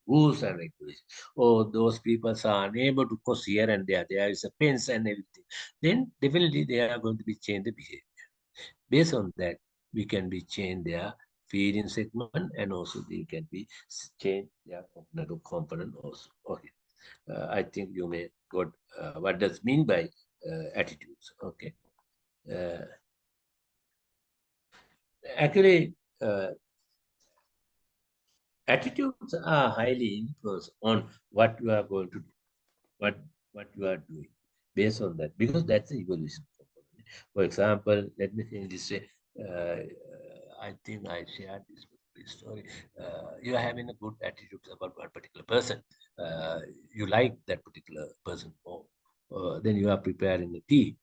rules and regulations, or those people are unable to cross here and there is a fence and everything, then definitely they are going to be change the behavior. Based on that, we can be change their feeding segment, and also they can be change their cognitive component also. Okay. I think you may got what does mean by attitudes. Okay. Actually, attitudes are highly influenced on what you are going to do, what you are doing, based on that, because that's the evolution component. For example, let me say this way. I think I shared this story. You are having a good attitude about one particular person. You like that particular person more. Then you are preparing the tea.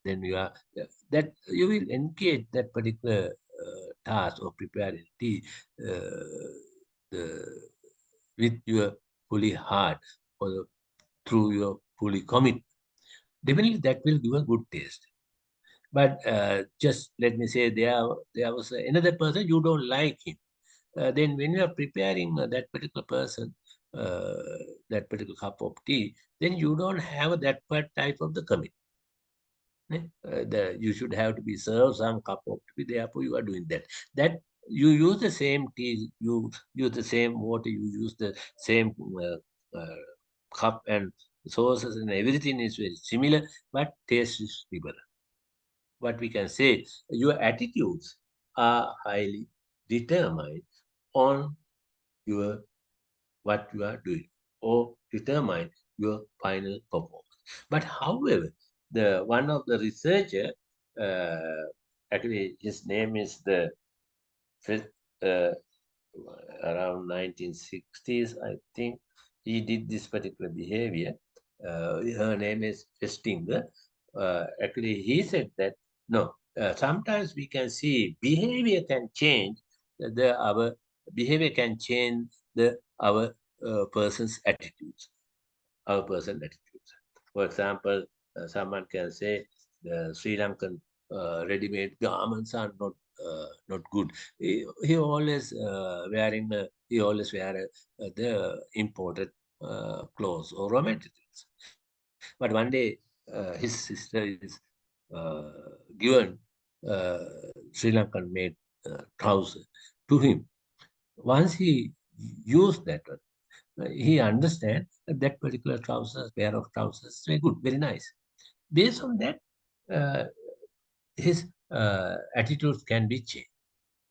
Then you are that you will engage that particular task of preparing tea the, with your fully heart or through your fully commit. Definitely that will give a good taste. But just let me say there was another person you don't like him. Then when you are preparing that particular person, that particular cup of tea, then you don't have that part type of the commit. You should have to be served some cup of tea. Therefore, you are doing that. That you use the same tea, you use the same water, you use the same cup and sources, and everything is very similar, but taste is different. What we can say, your attitudes are highly determined on your what you are doing or determine your final performance. But however, the one of the researcher, actually his name is the uh, around 1960s, I think he did this particular behavior. Her name is Festinger. Actually, he said that no, sometimes we can see behavior can change our behavior can change our person's attitudes, our person's attitudes. For example, someone can say the Sri Lankan ready-made garments are not good. He always he always wear the imported clothes or raw materials. But one day, his sister is given uh, Sri Lankan made trouser to him. Once he used that one, he understand that that particular trousers, pair of trousers, is very good, very nice. Based on that, uh, his attitudes can be changed.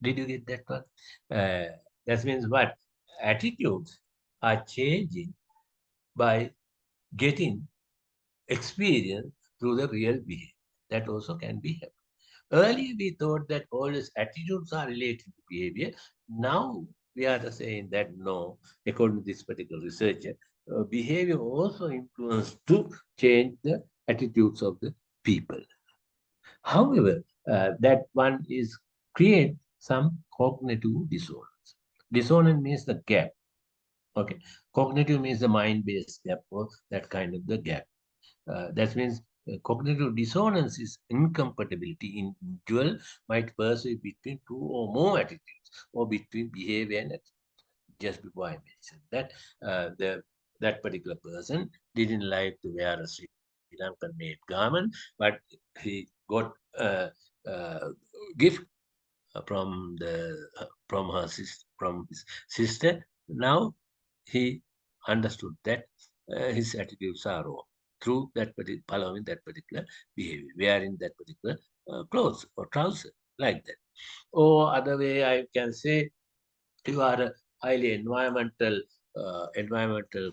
Did you get that one? That means what? Attitudes are changing by getting experience through the real behavior. That also can be helped. Earlier, we thought that all these attitudes are related to behavior. Now, we are saying that no, according to this particular researcher, behavior also influence to change the attitudes of the people. However, that one is create some cognitive dissonance. Dissonance means the gap. Okay, cognitive means the mind-based gap or that kind of the gap. That means cognitive dissonance is incompatibility. Individual might perceive between two or more attitudes or between behavior and attitude. Just before I mentioned that that particular person didn't like to wear a Sri Lankan made garment, but he got a gift from from his sister. Now he understood that his attitudes are wrong through that particular following that particular behavior, wearing that particular clothes or trousers like that. Or other way, I can say you are a highly environmental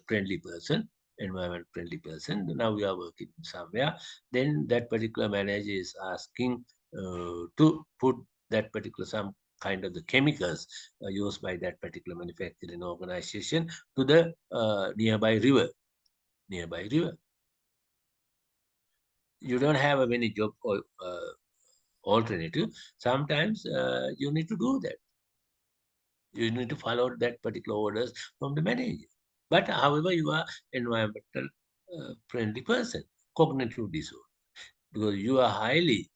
friendly person. Environment friendly person. Now you are working somewhere. Then that particular manager is asking to put that particular some kind of the chemicals used by that particular manufacturing organization to the nearby river. Nearby river. You don't have a many job or alternative. Sometimes you need to do that. You need to follow that particular orders from the manager. But however, you are environmental friendly person, cognitive disorder, because you are highly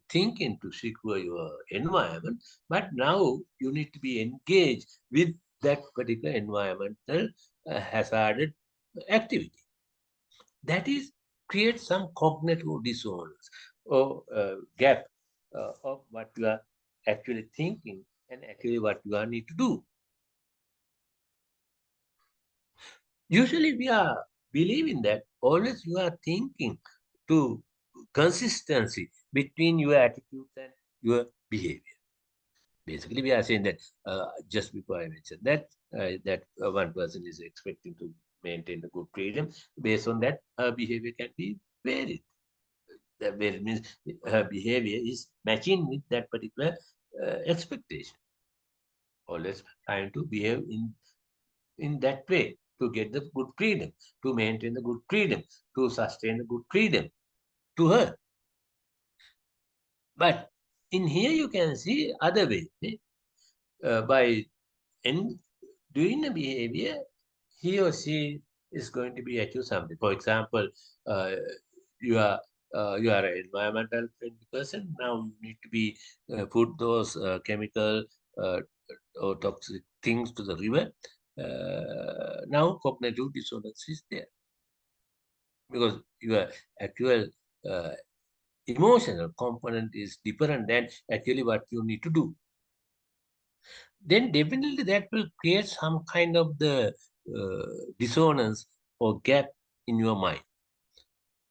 thinking to secure your environment, but now you need to be engaged with that particular environmental hazarded activity. That is create some cognitive disorders or gap of what you are actually thinking and actually what you are need to do. Usually we are believing that always you are thinking to consistency between your attitudes and your behavior. Basically, we are saying that just before I mentioned that one person is expecting to maintain a good freedom. Based on that, behavior can be varied. That varied means her behavior is matching with that particular expectation. Always trying to behave in that way to get the good freedom, to maintain the good freedom, to sustain the good freedom to her. But in here you can see other way. By doing a behavior, he or she is going to be achieve something. For example, you are an environmental friendly person. Now you need to be put those chemical or toxic things to the river. Now cognitive dissonance is there because your actual emotional component is different than actually what you need to do. Then definitely that will create some kind of the dissonance or gap in your mind.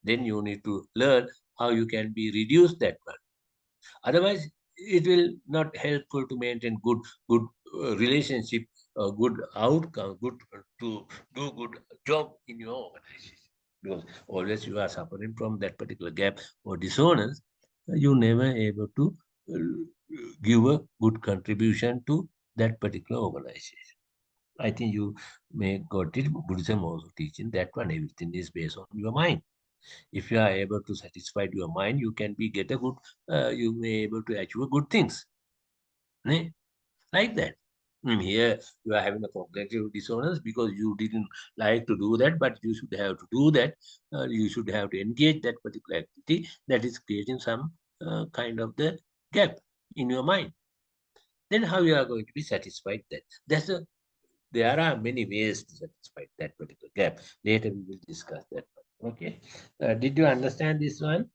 Then you need to learn how you can be reduce that one. Otherwise, it will not helpful to maintain good relationship, good outcome, good to do good job in your organization. Because always you are suffering from that particular gap or dissonance, you never able to give a good contribution to that particular organization. I think you may got it. Buddhism also teaching that one. Everything is based on your mind. If you are able to satisfy your mind, you can be get a good. You may able to achieve good things. Ne? Like that. Here you are having a cognitive dissonance because you didn't like to do that, but you should have to do that. You should have to engage that particular activity that is creating some kind of the gap in your mind. Then how you are going to be satisfied that? There are many ways to satisfy that particular gap. Later we will discuss that one. Okay. Did you understand this one?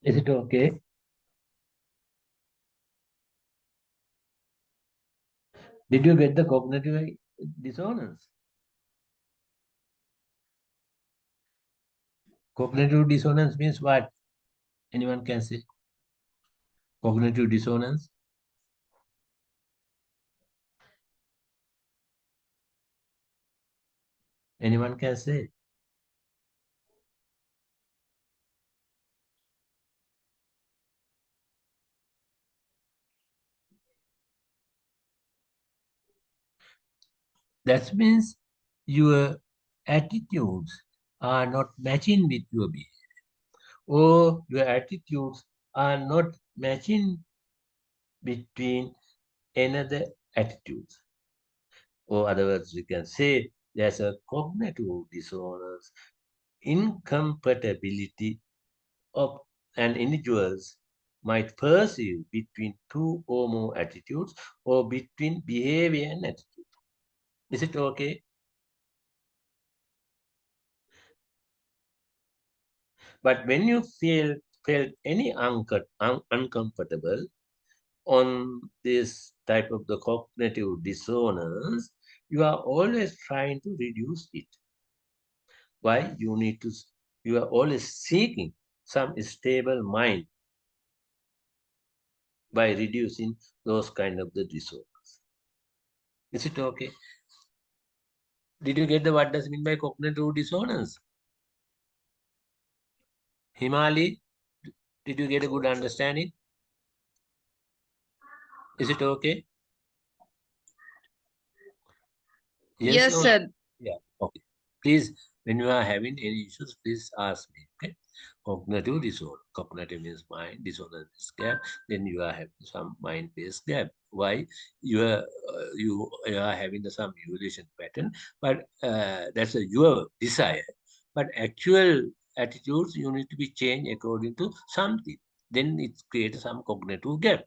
Is it okay? Did you get the cognitive dissonance? Cognitive dissonance means what? Anyone can say? Cognitive dissonance? Anyone can say? That means your attitudes are not matching with your behavior, or your attitudes are not matching between another attitudes. Or other words, we can say there's a cognitive dissonance, incompatibility of an individuals might perceive between two or more attitudes or between behavior and attitude. Is it okay? But when you felt any uncomfortable on this type of the cognitive dissonance, you are always trying to reduce it. Why? You are always seeking some stable mind by reducing those kind of the disorders. Is it okay? Did you get the what does it mean by cognitive dissonance? Himali, did you get a good understanding? Is it okay? Yes, or- sir. Yeah. Okay. Please, when you are having any issues, please ask me. Okay. Cognitive disorder. Cognitive means mind, disorder is gap. Then you are having some mind-based gap. Why? You are having some evolution pattern, but that's your desire. But actual attitudes you need to be changed according to something. Then it creates some cognitive gap.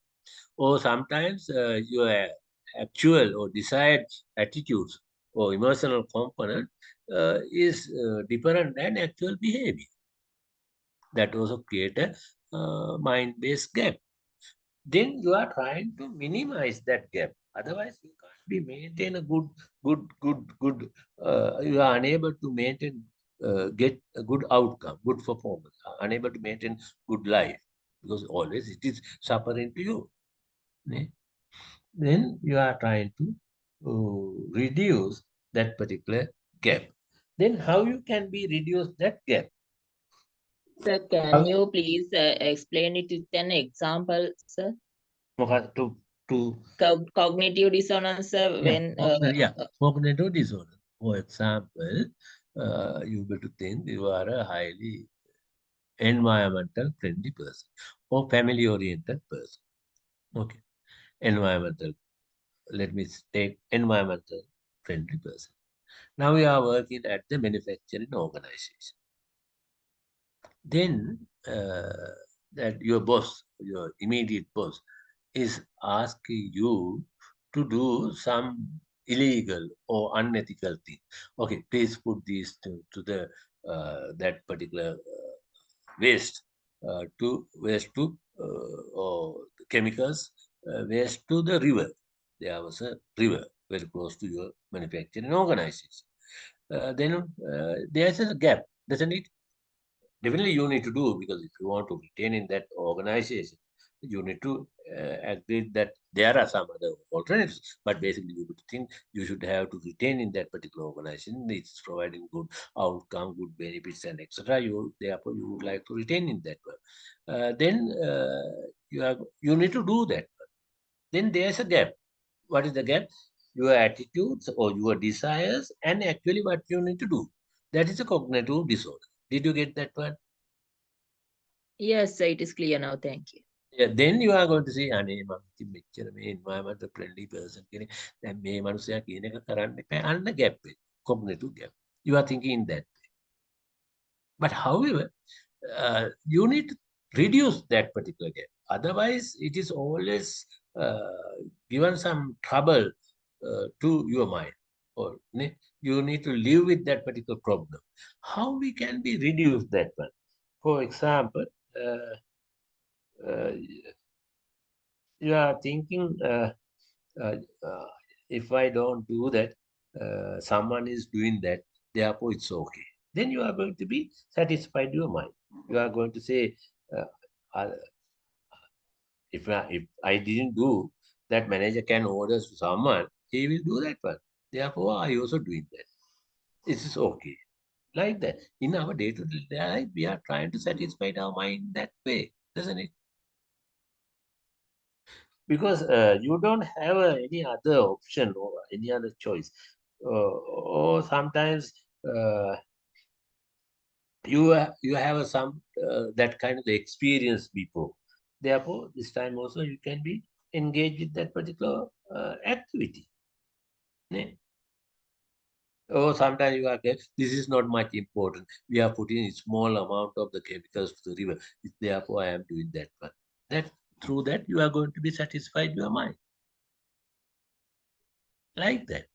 Or sometimes your actual or desired attitudes or emotional component is different than actual behavior. That also create a mind-based gap. Then you are trying to minimize that gap. Otherwise, you can't be maintain a good. You are unable to maintain, get a good outcome, good performance. Unable to maintain good life because always it is suffering to you. Ne? Then you are trying to reduce that particular gap. then how you can be reduce that gap? Sir, can you please explain it with an example, sir? To Cognitive dissonance, sir, when cognitive disorder. For example, you got to think you are a highly environmental friendly person or family oriented person. Okay, environmental. Let me take environmental friendly person. Now you are working at the manufacturing organization. Then that your boss, your immediate boss, is asking you to do some illegal or unethical thing. Okay, please put these to the that particular waste to or chemicals waste to the river. There was a river very close to your manufacturing organization. Then there's a gap, doesn't it? Definitely you need to do, because if you want to retain in that organization, you need to agree that there are some other alternatives. But basically, you would think you should have to retain in that particular organization. It's providing good outcome, good benefits, and etc. You therefore you would like to retain in that one. Then you need to do that. Then there's a gap. What is the gap? Your attitudes or your desires, and actually what you need to do. That is a cognitive disorder. Did you get that one? yes, sir, it is clear now. Thank you. Yeah, then you are going to say, අනේ මම ඉතින් මෙච්චර මේ environmental friendly person කෙනෙක්. දැන් මේ මනුස්සයා කියන එක කරන්න එපා. අන්න gap එක. Cognitive gap. You are thinking in that way. But however, you need to reduce that particular gap. Otherwise, it is always given some trouble to your mind. Or you need to live with that particular problem. How we can be reduce that one? For example, you are thinking, if I don't do that, someone is doing that, therefore it's okay. Then you are going to be satisfied your mind. You are going to say, if I didn't do, that manager can order to someone, he will do that one. Therefore, I also doing that. This is okay. Like that. In our day-to-day life, we are trying to satisfy our mind that way, doesn't it? Because you don't have any other option or any other choice. Or sometimes you have some that kind of experience before. Therefore, this time also you can be engaged with that particular activity. Ne? Or sometimes you are this is not much important. We are putting a small amount of the chemicals to the river. Therefore, I am doing that one. That through that you are going to be satisfied your mind. Like that.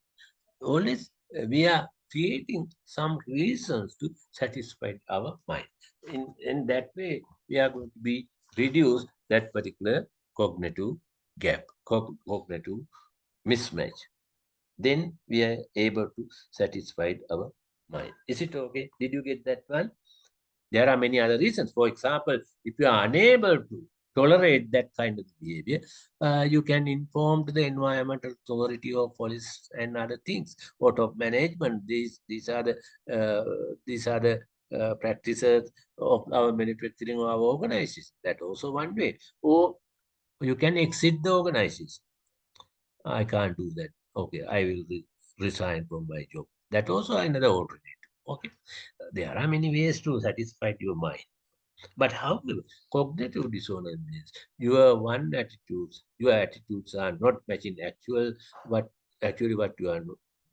Always we are creating some reasons to satisfy our mind. In that way, we are going to be reduce that particular cognitive gap, cognitive mismatch. Then we are able to satisfy our mind. Is it okay? Did you get that one? There are many other reasons. For example, if you are unable to tolerate that kind of behavior, you can inform the environmental authority or police and other things, or top management. These are the practices of our manufacturing or our organization. That also one way. Or you can exit the organization. I can't do that. Okay, I will resign from my job. That also another alternative. Okay, there are many ways to satisfy your mind. But however, cognitive dissonance means your attitudes are not matching what you are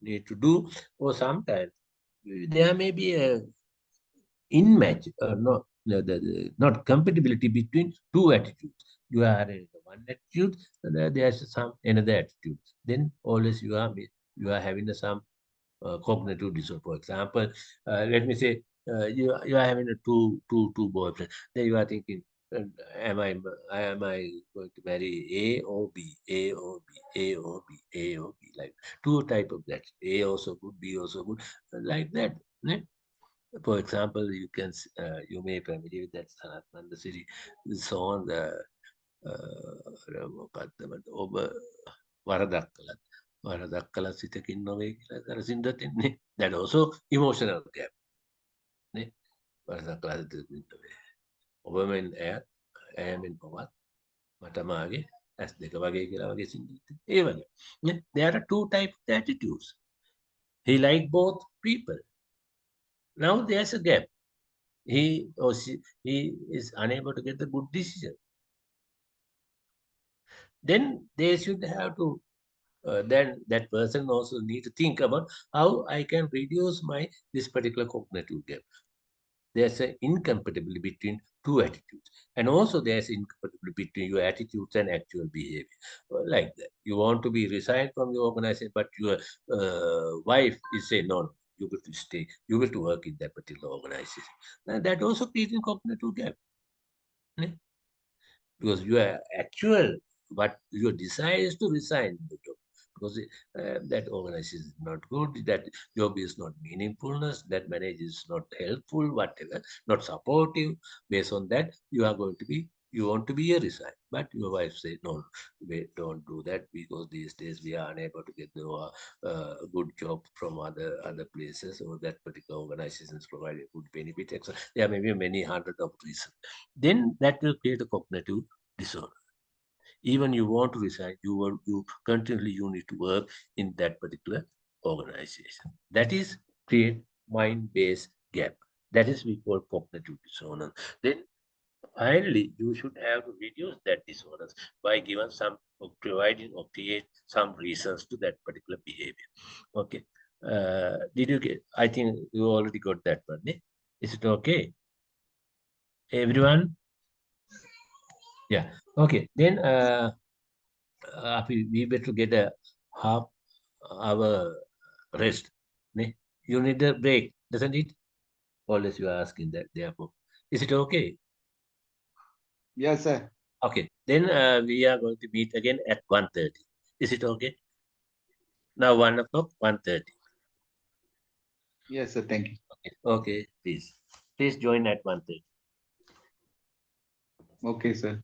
need to do, or sometimes there may be a in match or not compatibility between two attitudes. You are in one attitude, and there's some another attitude. Then always you are having some cognitive disorder. For example, let me say you are having a two boyfriends. Then you are thinking, am I going to marry A or B, A or B, A or B, A or B, like two type of that. A also good, B also good, like that. Ne? For example, you may be familiar with that Sanat Mandasiri song, the මොකක්ද ඔබ වරදක් කළත් වරදක් කළා සිතකින් නොවේ කියලා අර සින්දු තින්නේ. That also emotional gap. නේ? වරදක් කළා සිතකින් නොවේ. ඔබ මෙන් ඈත්, ඈ මෙන් ඔබත්, මට මාගේ ඇස් දෙක වගේ කියලා වගේ සින්දු තින්නේ. ඒ වගේ. නේ? There are two types of attitudes. He liked both people. Now there's a gap. He or he is unable to get the good decision. Then they should have to, then that person also need to think about how I can reduce this particular cognitive gap. There's an incompatibility between two attitudes, and also there's incompatibility between your attitudes and actual behavior. Like that, you want to be resigned from your organization, but your wife is saying no, you will to stay, you will to work in that particular organization. Now, that also creating cognitive gap. né? Because your actual, but your desire is to resign the job because that organization is not good, that job is not meaningfulness, that manager is not helpful, whatever, not supportive. Based on that, you are going to be, you want to be a resign, but your wife said no, wait, don't do that because these days we are unable to get the good job from other places, or that particular organization is providing good benefit, etc. There may be many hundred of reasons. Then that will create a cognitive disorder. Even you want to resign, you continually you need to work in that particular organization. That is create mind-based gap. That is we call cognitive dissonance. Then finally, you should have to reduce that dissonance by giving some, or providing or create some reasons to that particular behavior. Okay. Did you get? I think you already got that one. Is it okay? Everyone? Yeah. Okay. Then we better get a half hour rest. You need a break, doesn't it? Always you are asking that. Therefore, is it okay? Yes, sir. Okay. Then we are going to meet again at 1:30. Is it okay? Now 1 o'clock, 1:30. Yes, sir. Thank you. Okay. Please join at 1:30. Okay, sir.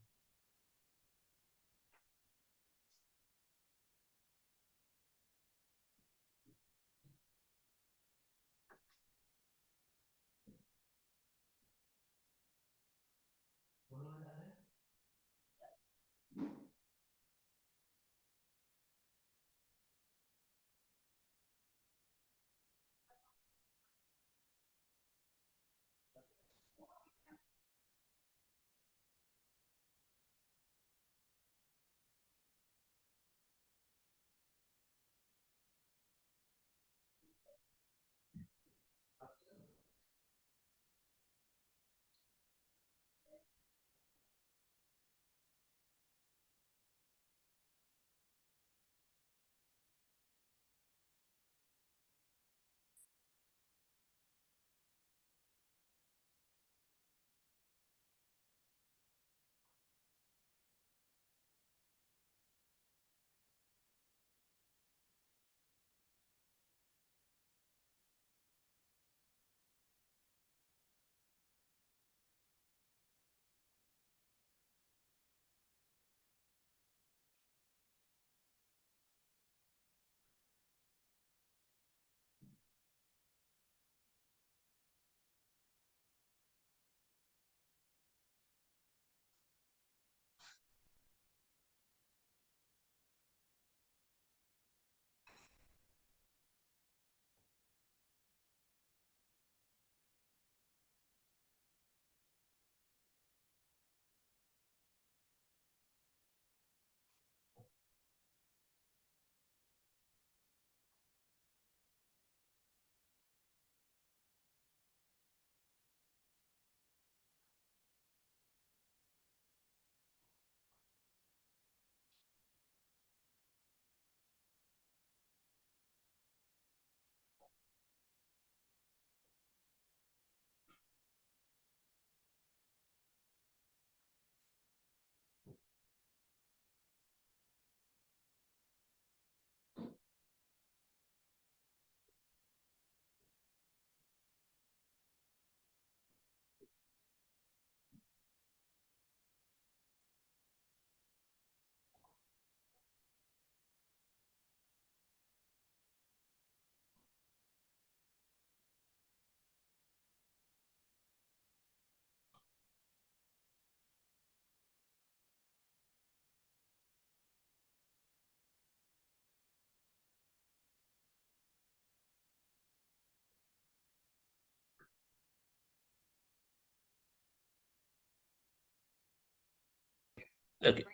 Okay.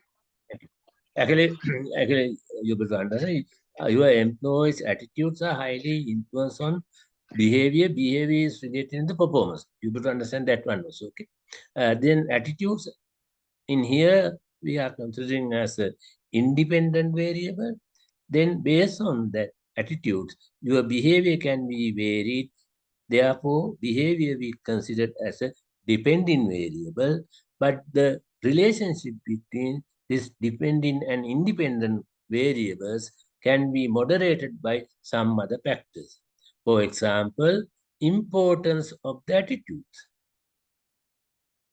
Actually, actually, you better understand. Your employees' attitudes are highly influenced on behavior. Behavior is related to the performance. You better understand that one also. Okay. Then attitudes in here we are considering as a independent variable. Then based on that attitudes, your behavior can be varied. Therefore, behavior we consider as a dependent variable, but the relationship between this dependent and independent variables can be moderated by some other factors. For example, importance of the attitudes.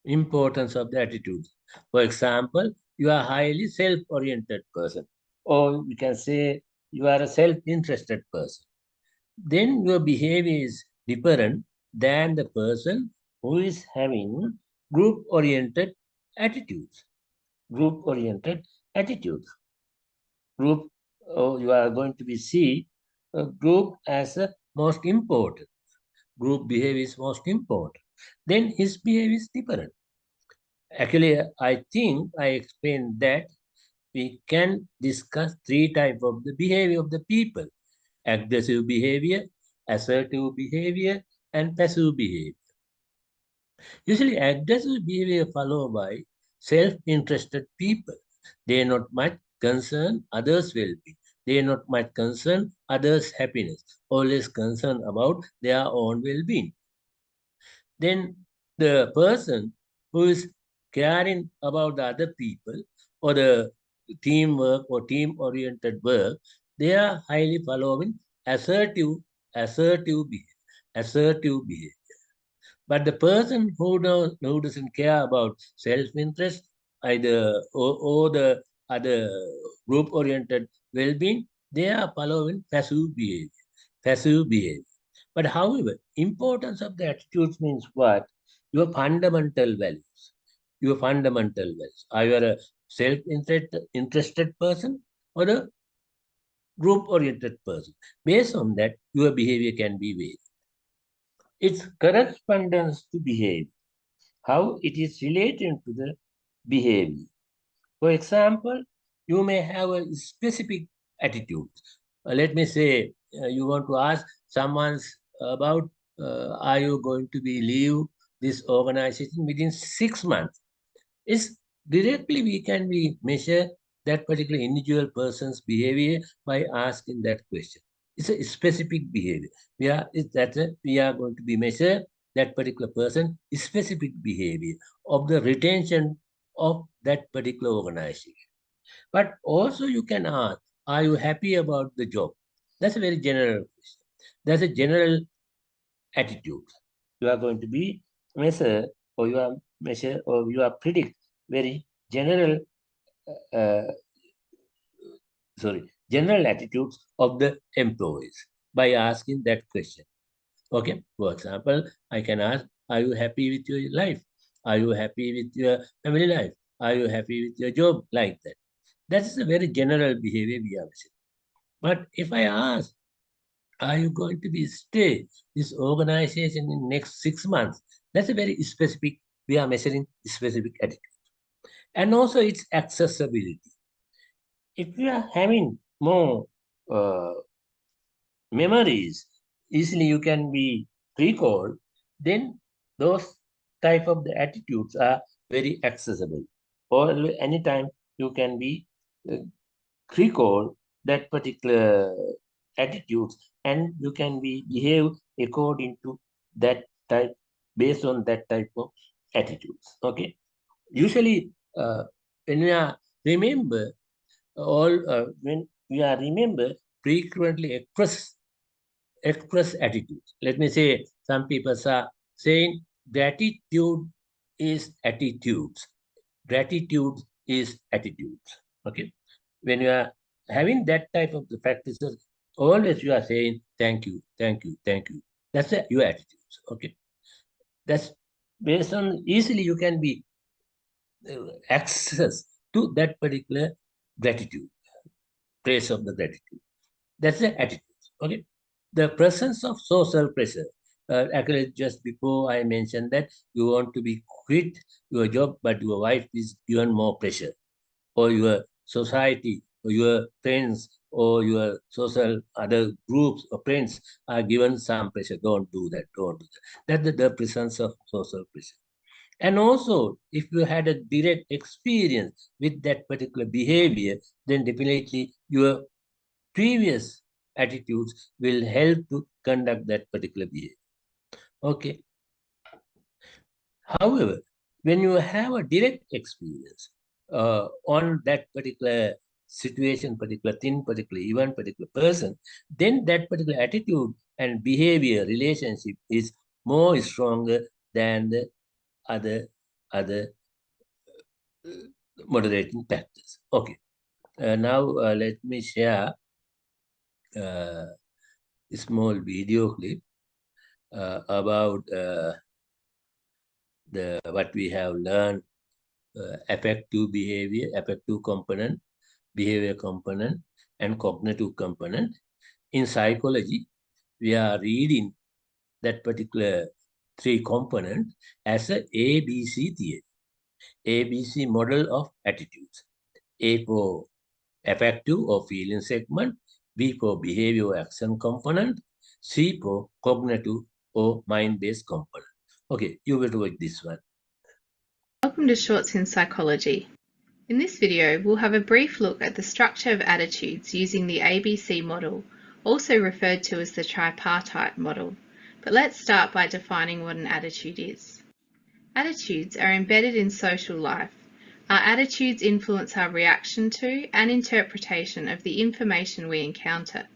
Importance of the attitudes. For example, you are a highly self-oriented person, or you can say you are a self-interested person. Then your behavior is different than the person who is having group-oriented attitudes. Group-oriented attitudes. Group, you are going to be see a group as a most important. Group behavior is most important. Then his behavior is different. Actually, I think I explained that we can discuss three types of the behavior of the people: aggressive behavior, assertive behavior, and passive behavior. Usually, aggressive behavior followed by self-interested people. They are not much concerned others' well-being. They are not much concerned others' happiness. Always concerned about their own well-being. Then the person who is caring about the other people or the teamwork or team-oriented work, they are highly following assertive behavior. Assertive behavior. But the person who doesn't care about self-interest, either or the other group-oriented well-being, they are following passive behavior. Passive behavior. But however, importance of the attitudes means what? Your fundamental values. Your fundamental values. Are you a self-interested person or a group-oriented person? Based on that, your behavior can be varied. Its correspondence to behavior, how it is related to the behavior. For example, you may have a specific attitude. Let me say you want to ask someone about are you going to be leave this organization within 6 months. It's directly we can be measure that particular individual person's behavior by asking that question. It's a specific behavior. We are going to be measure that particular person specific behavior of the retention of that particular organization. But also you can ask, are you happy about the job? That's a very general question. That's a general attitude. You are going to be measure or you are measure or you are predict very general uh, general attitudes of the employees by asking that question. Okay, for example, I can ask, are you happy with your life? Are you happy with your family life? Are you happy with your job? Like that. That's a very general behavior we are seeing. But if I ask, are you going to be stay this organization in next 6 months? That's a very specific, we are measuring specific attitude. And also its accessibility. If you are having more memories, easily you can be recalled, then those type of the attitudes are very accessible. Or anytime you can be recall that particular attitudes and you can be behave according to that type based on that type of attitudes. Okay. Usually when we are remember when we are remember frequently express attitudes. Let me say some people are saying gratitude is attitudes. Gratitude is attitudes. Okay. When you are having that type of the practices, always you are saying thank you, thank you, thank you. That's your attitudes. Okay. That's based on easily you can be access to that particular gratitude, trace of the gratitude. That's the attitude. Okay. The presence of social pressure. Actually, just before I mentioned that you want to be quit your job, but your wife is given more pressure. or your society or your friends or your social other groups or friends are given some pressure. Don't do that. Don't do that. That's the presence of social pressure. And also, if you had a direct experience with that particular behavior, then definitely your previous attitudes will help to conduct that particular behavior. Okay. However, when you have a direct experience on that particular situation, particular thing, particular event, particular person, then that particular attitude and behavior relationship is more stronger than the other moderating factors. Okay. Now let me share a small video clip about what we have learned, affective behavior, affective component, behavior component, and cognitive component. In psychology, we are reading that particular three components as a ABC theory, ABC model of attitudes. A for affective or feeling segment, B for behavior action component, C for cognitive or mind-based component. Okay, you will do it this one. Welcome to Shorts in Psychology. In this video, we'll have a brief look at the structure of attitudes using the ABC model, also referred to as the tripartite model. But let's start by defining what an attitude is. Attitudes are embedded in social life. Our attitudes influence our reaction to and interpretation of the information we encounter.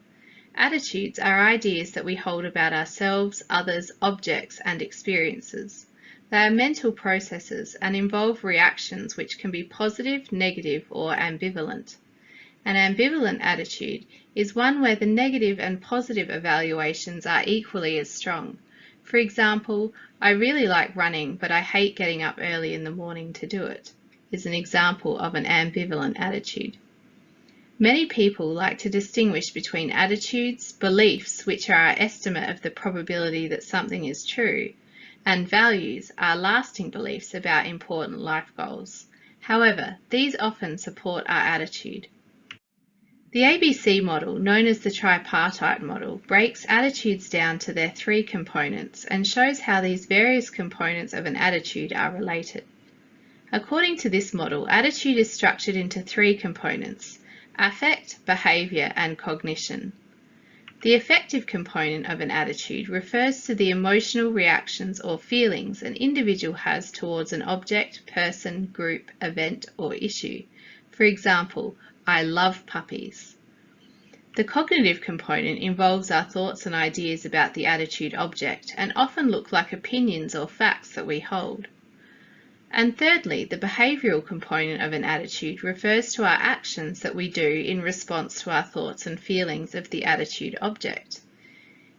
Attitudes are ideas that we hold about ourselves, others, objects, and experiences. They are mental processes and involve reactions which can be positive, negative, or ambivalent. An ambivalent attitude is one where the negative and positive evaluations are equally as strong. For example, I really like running, but I hate getting up early in the morning to do it, is an example of an ambivalent attitude. Many people like to distinguish between attitudes, beliefs, which are our estimate of the probability that something is true, and values, our lasting beliefs about important life goals. However, these often support our attitude. The ABC model, known as the tripartite model, breaks attitudes down to their three components and shows how these various components of an attitude are related. According to this model, attitude is structured into three components: affect, behavior, and cognition. The affective component of an attitude refers to the emotional reactions or feelings an individual has towards an object, person, group, event, or issue. For example, I love puppies. The cognitive component involves our thoughts and ideas about the attitude object and often look like opinions or facts that we hold. And thirdly, the behavioural component of an attitude refers to our actions that we do in response to our thoughts and feelings of the attitude object.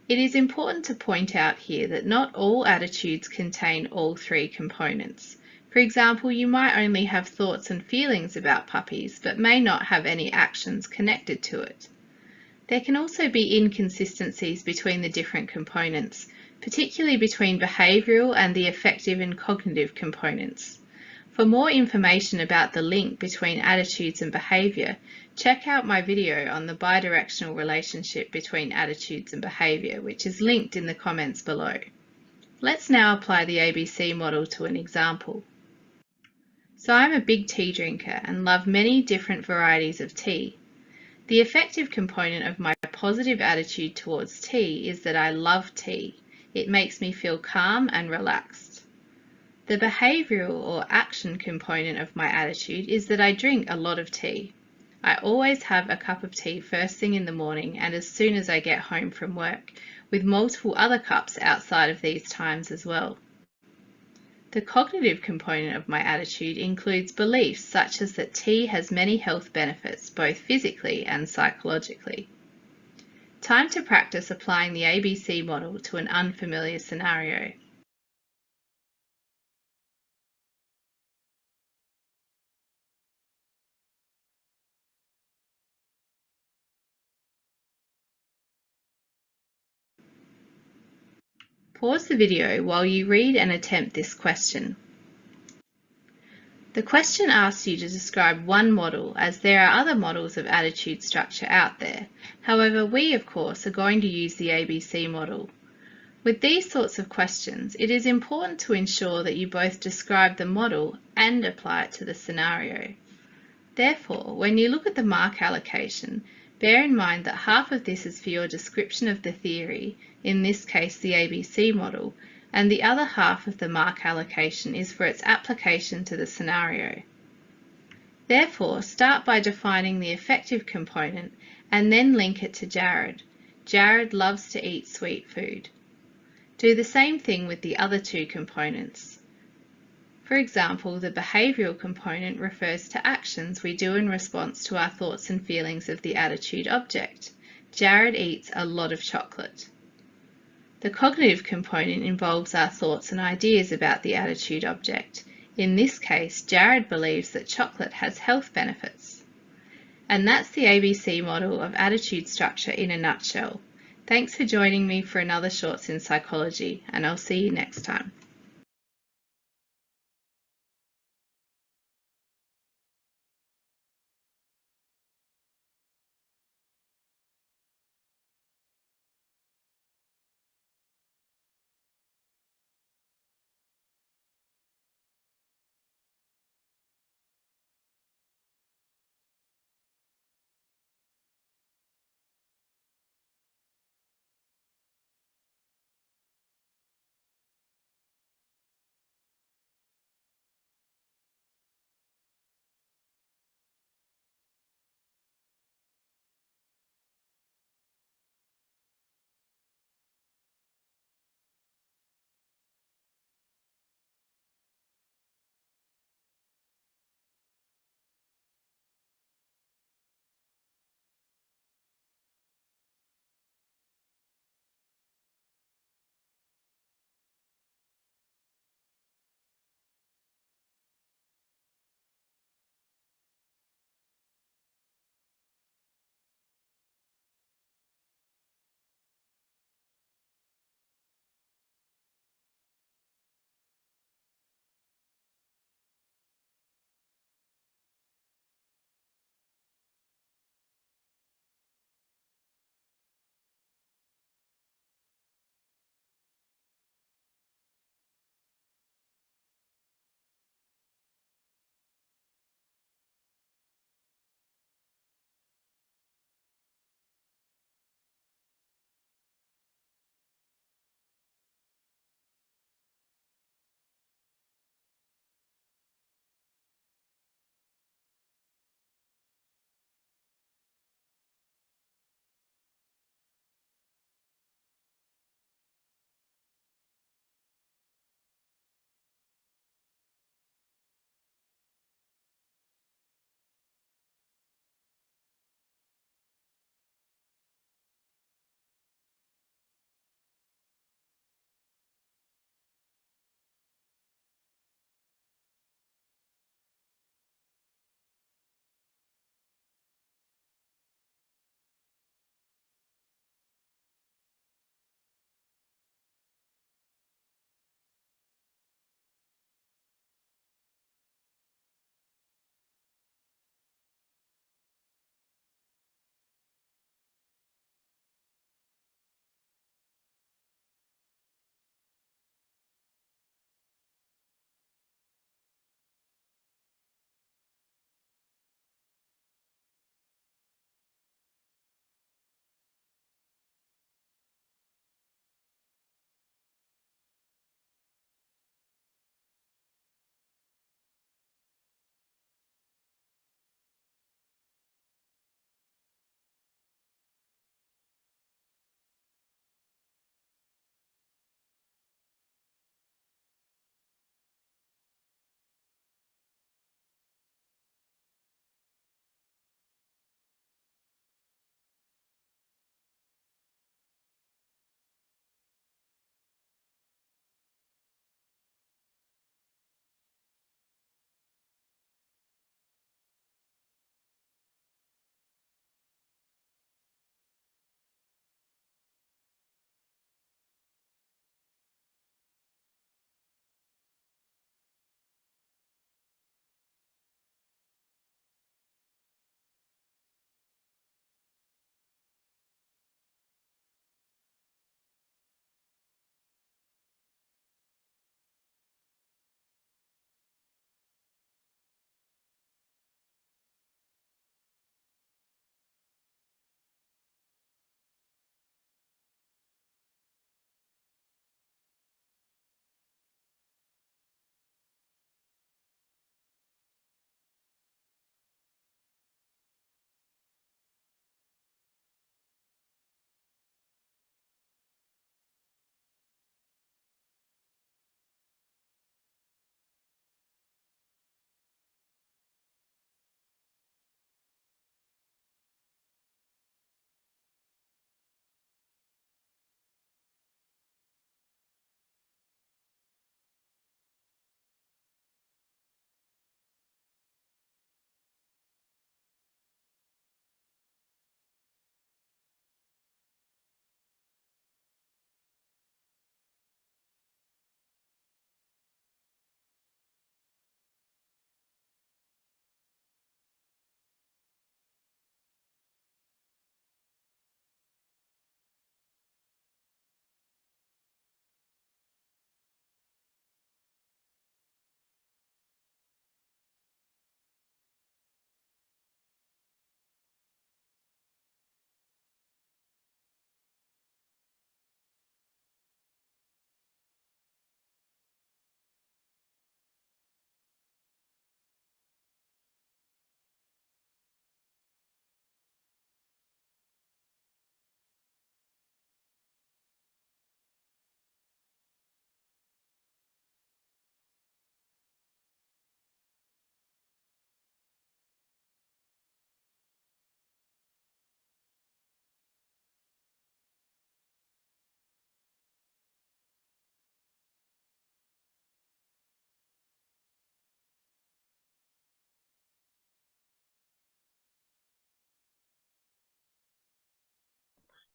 It is important to point out here that not all attitudes contain all three components. For example, you might only have thoughts and feelings about puppies, but may not have any actions connected to it. There can also be inconsistencies between the different components, particularly between behavioural and the affective and cognitive components. For more information about the link between attitudes and behaviour, check out my video on the bidirectional relationship between attitudes and behaviour, which is linked in the comments below. Let's now apply the ABC model to an example. So I'm a big tea drinker and love many different varieties of tea. The affective component of my positive attitude towards tea is that I love tea. It makes me feel calm and relaxed. The behavioural or action component of my attitude is that I drink a lot of tea. I always have a cup of tea first thing in the morning and as soon as I get home from work, with multiple other cups outside of these times as well. The cognitive component of my attitude includes beliefs such as that tea has many health benefits, both physically and psychologically. Time to practice applying the ABC model to an unfamiliar scenario. Pause the video while you read and attempt this question. The question asks you to describe one model, as there are other models of attitude structure out there. However, we, of course, are going to use the ABC model. With these sorts of questions, it is important to ensure that you both describe the model and apply it to the scenario. Therefore, when you look at the mark allocation, bear in mind that half of this is for your description of the theory, in this case the ABC model, and the other half of the mark allocation is for its application to the scenario. Therefore, start by defining the affective component and then link it to Jared. Jared loves to eat sweet food. Do the same thing with the other two components. For example, the behavioural component refers to actions we do in response to our thoughts and feelings of the attitude object. Jared eats a lot of chocolate. The cognitive component involves our thoughts and ideas about the attitude object. In this case, Jared believes that chocolate has health benefits. And that's the ABC model of attitude structure in a nutshell. Thanks for joining me for another Shorts in Psychology, and I'll see you next time.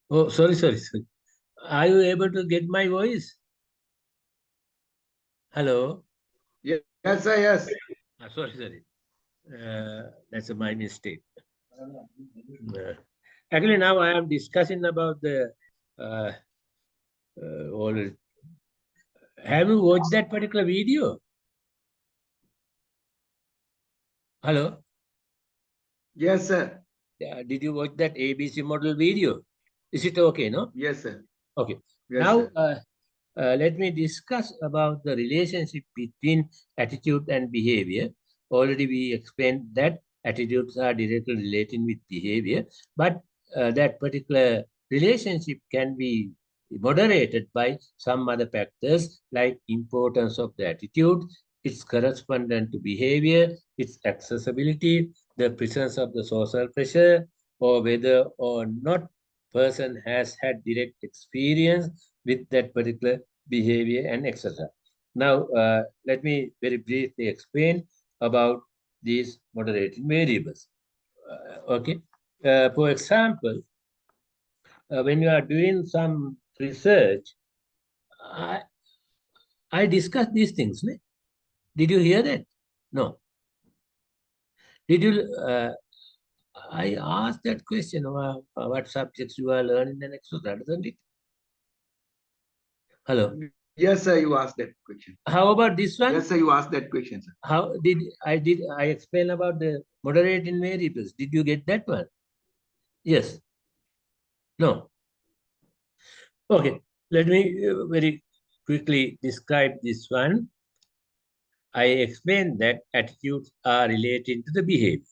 Oh, sorry. Are you able to get my voice? Hello? Yes, sir, yes. Sorry. That's my mistake. Actually, now I am discussing about the all. Have you watched that particular video? Hello? Yes, sir. Did you watch that ABC model video? Is it okay, no? Yes, sir. Okay. Yes, Now, sir. let me discuss about the relationship between attitude and behavior. Already we explained that attitudes are directly related with behavior, but that particular relationship can be moderated by some other factors like importance of the attitude, its correspondent to behavior, its accessibility, the presence of the social pressure, or whether or not person has had direct experience with that particular behavior and etc. Now, let me very briefly explain about these moderating variables. Okay. For example, when you are doing some research, I discussed these things. Ne? Did you hear that? No. Did you? I asked that question. What subjects you are learning and etc. Doesn't it? Hello. Yes, sir, you asked that question. How about this one? Yes, sir, you asked that question, sir. How did I explain about the moderating variables? Did you get that one? Yes. No. Okay. Let me very quickly describe this one. I explained that attitudes are related to the behavior,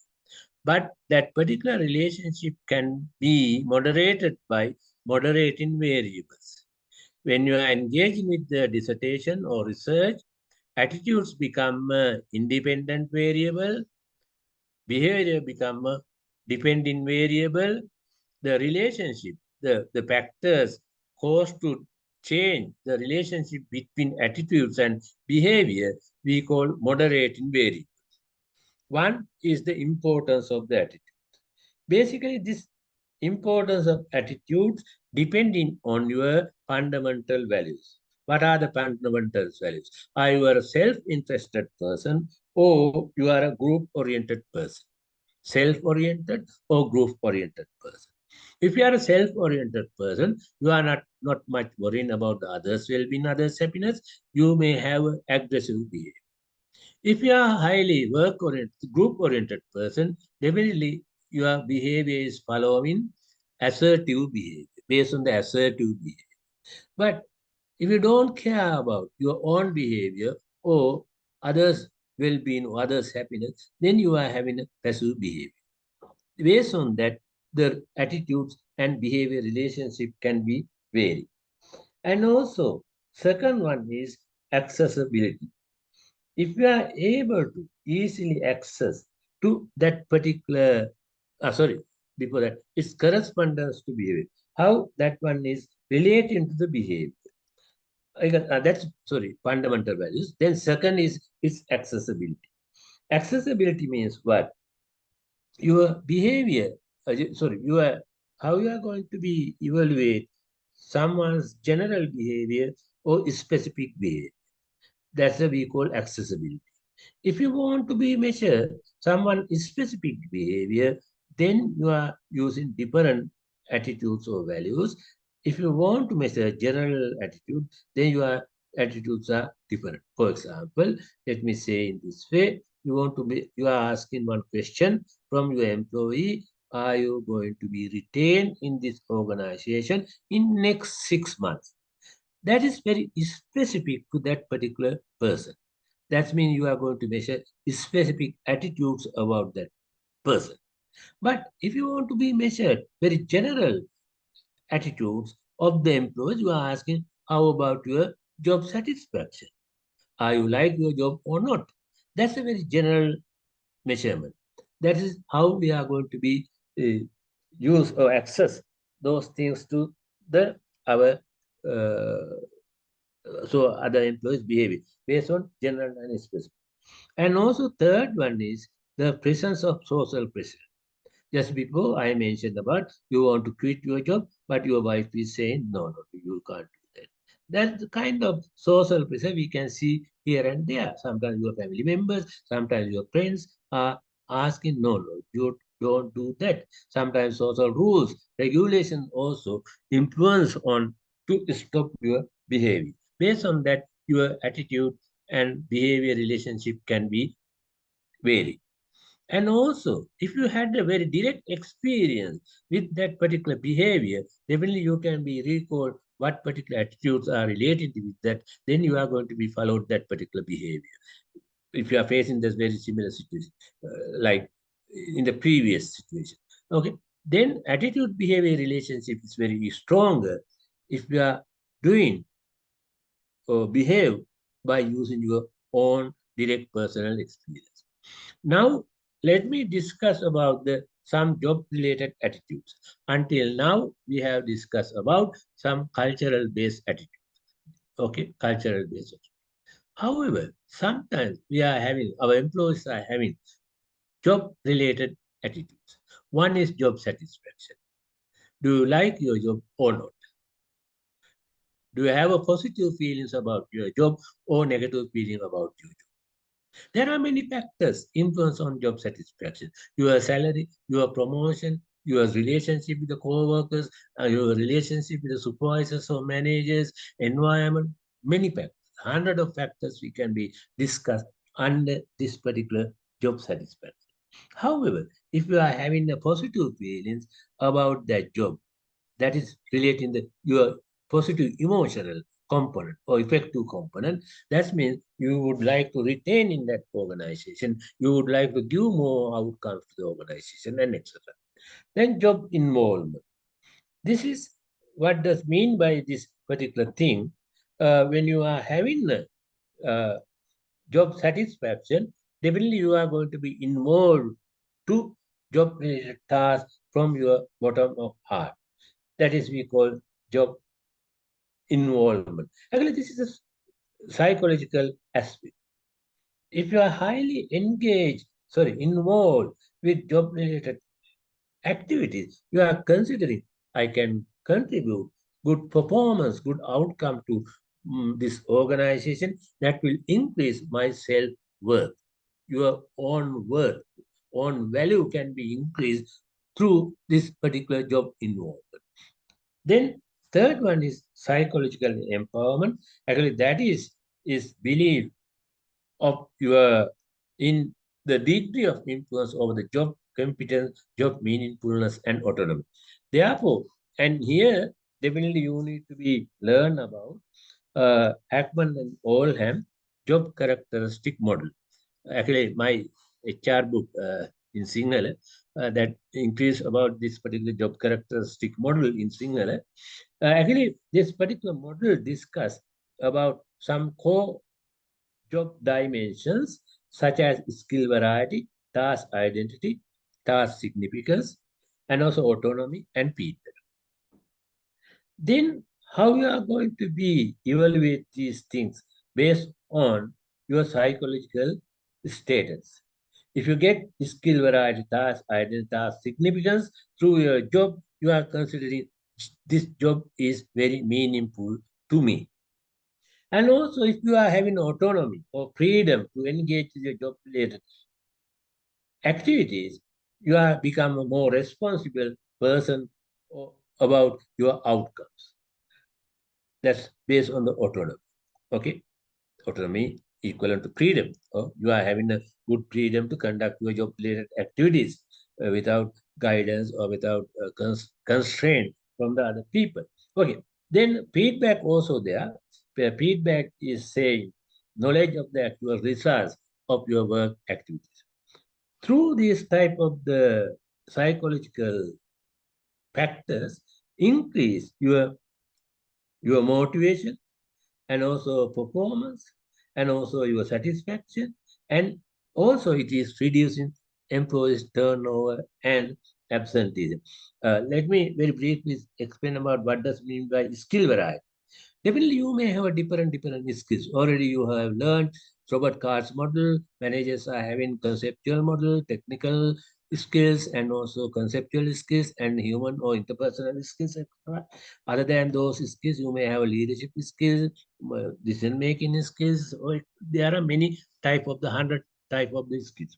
but that particular relationship can be moderated by moderating variables. When you are engaging with the dissertation or research, attitudes become independent variable, behavior become a dependent variable. The relationship, the factors cause to change the relationship between attitudes and behavior we call moderating variables. One is the importance of the attitude. Basically, this importance of attitudes depending on your fundamental values. What are the fundamental values? Are you a self-interested person or you are a group-oriented person? Self-oriented or group-oriented person. If you are a self-oriented person, you are not much worrying about the others' well-being, others' happiness. You may have aggressive behavior. If you are highly work-oriented, group-oriented person, definitely your behavior is following assertive behavior, based on the assertive behavior. But if you don't care about your own behavior or others' well-being or others' happiness, then you are having a passive behavior. Based on that, the attitudes and behavior relationship can be varied. And also, second one is accessibility. If you are able to easily access to that particular, before that, its correspondence to behavior, how that one is relating to the behavior. That's, fundamental values. Then second is its accessibility. Accessibility means what? Your behavior, how you are going to be evaluate someone's general behavior or specific behavior. That's what we call accessibility. If you want to be measure someone's specific behavior, then you are using different attitudes or values. If you want to measure general attitude, then your attitudes are different. For example, let me say in this way, you are asking one question from your employee, are you going to be retained in this organization in next 6 months? That is very specific to that particular person. That means you are going to measure specific attitudes about that person. But if you want to be measured very general attitudes of the employees, you are asking, how about your job satisfaction? Are you like your job or not? That's a very general measurement. That is how we are going to be use or access those things to the our other employees' behavior based on general and specific. And also third one is the presence of social pressure. Just before I mentioned about you want to quit your job, but your wife is saying, no, no, you can't do that. That's the kind of social pressure we can see here and there. Sometimes your family members, sometimes your friends are asking, no, no, you don't do that. Sometimes social rules, regulation also influence on to stop your behavior. Based on that, your attitude and behavior relationship can be vary. And also, if you had a very direct experience with that particular behavior, definitely you can be recalled what particular attitudes are related with that, then you are going to be followed that particular behavior. If you are facing this very similar situation, like in the previous situation. Okay, then attitude behavior relationship is very stronger if you are doing or behave by using your own direct personal experience. Now, let me discuss about the some job-related attitudes. Until now, we have discussed about some cultural-based attitudes. Okay, cultural-based. However, sometimes we are having, our employees are having job-related attitudes. One is job satisfaction. Do you like your job or not? Do you have a positive feelings about your job or negative feeling about your job? There are many factors influence on job satisfaction. Your salary, your promotion, your relationship with the co-workers, your relationship with the supervisors or managers, environment, many factors. Hundred of factors we can be discussed under this particular job satisfaction. However, if you are having a positive feelings about that job, that is relating the your positive emotional component or effective component, that means you would like to retain in that organization, you would like to give more outcomes to the organization and etc. Then job involvement. This is what does mean by this particular thing. When you are having job satisfaction, definitely you are going to be involved to job related tasks from your bottom of heart. That is we call job involvement. Actually, this is a psychological aspect. If you are highly engaged, involved with job-related activities, you are considering, I can contribute good performance, good outcome to this organization that will increase my self-worth. Your own worth, own value can be increased through this particular job involvement. Then third one is psychological empowerment. Actually, that is belief of your in the degree of influence over the job competence, job meaningfulness, and autonomy. Therefore, and here definitely you need to be learn about Hackman and Oldham job characteristic model. Actually, my HR book in Sinhala that increase about this particular job characteristic model in Sinhala. Actually, this particular model discuss about some core job dimensions such as skill variety, task identity, task significance, and also autonomy and feedback. Then how you are going to be evaluate these things based on your psychological status. If you get skill variety, task identity, task significance through your job, you are considering this job is very meaningful to me. And also, if you are having autonomy or freedom to engage in your job-related activities, you are become a more responsible person about your outcomes. That's based on the autonomy. Okay, autonomy equivalent to freedom. You are having a good freedom to conduct your job-related activities without guidance or without constraint from the other people. Okay, then feedback also there. Feedback is saying knowledge of the actual results of your work activities. Through this type of the psychological factors, increase your motivation and also performance and also your satisfaction, and also it is reducing employees turnover and absenteeism. Let me very briefly explain about what does mean by skill variety. Definitely, you may have a different skills. Already you have learned Robert Carr's model. Managers are having conceptual model, technical skills and also conceptual skills and human or interpersonal skills, etc. Other than those skills, you may have leadership skills, decision-making skills, or there are many type of the 100 type of the skills.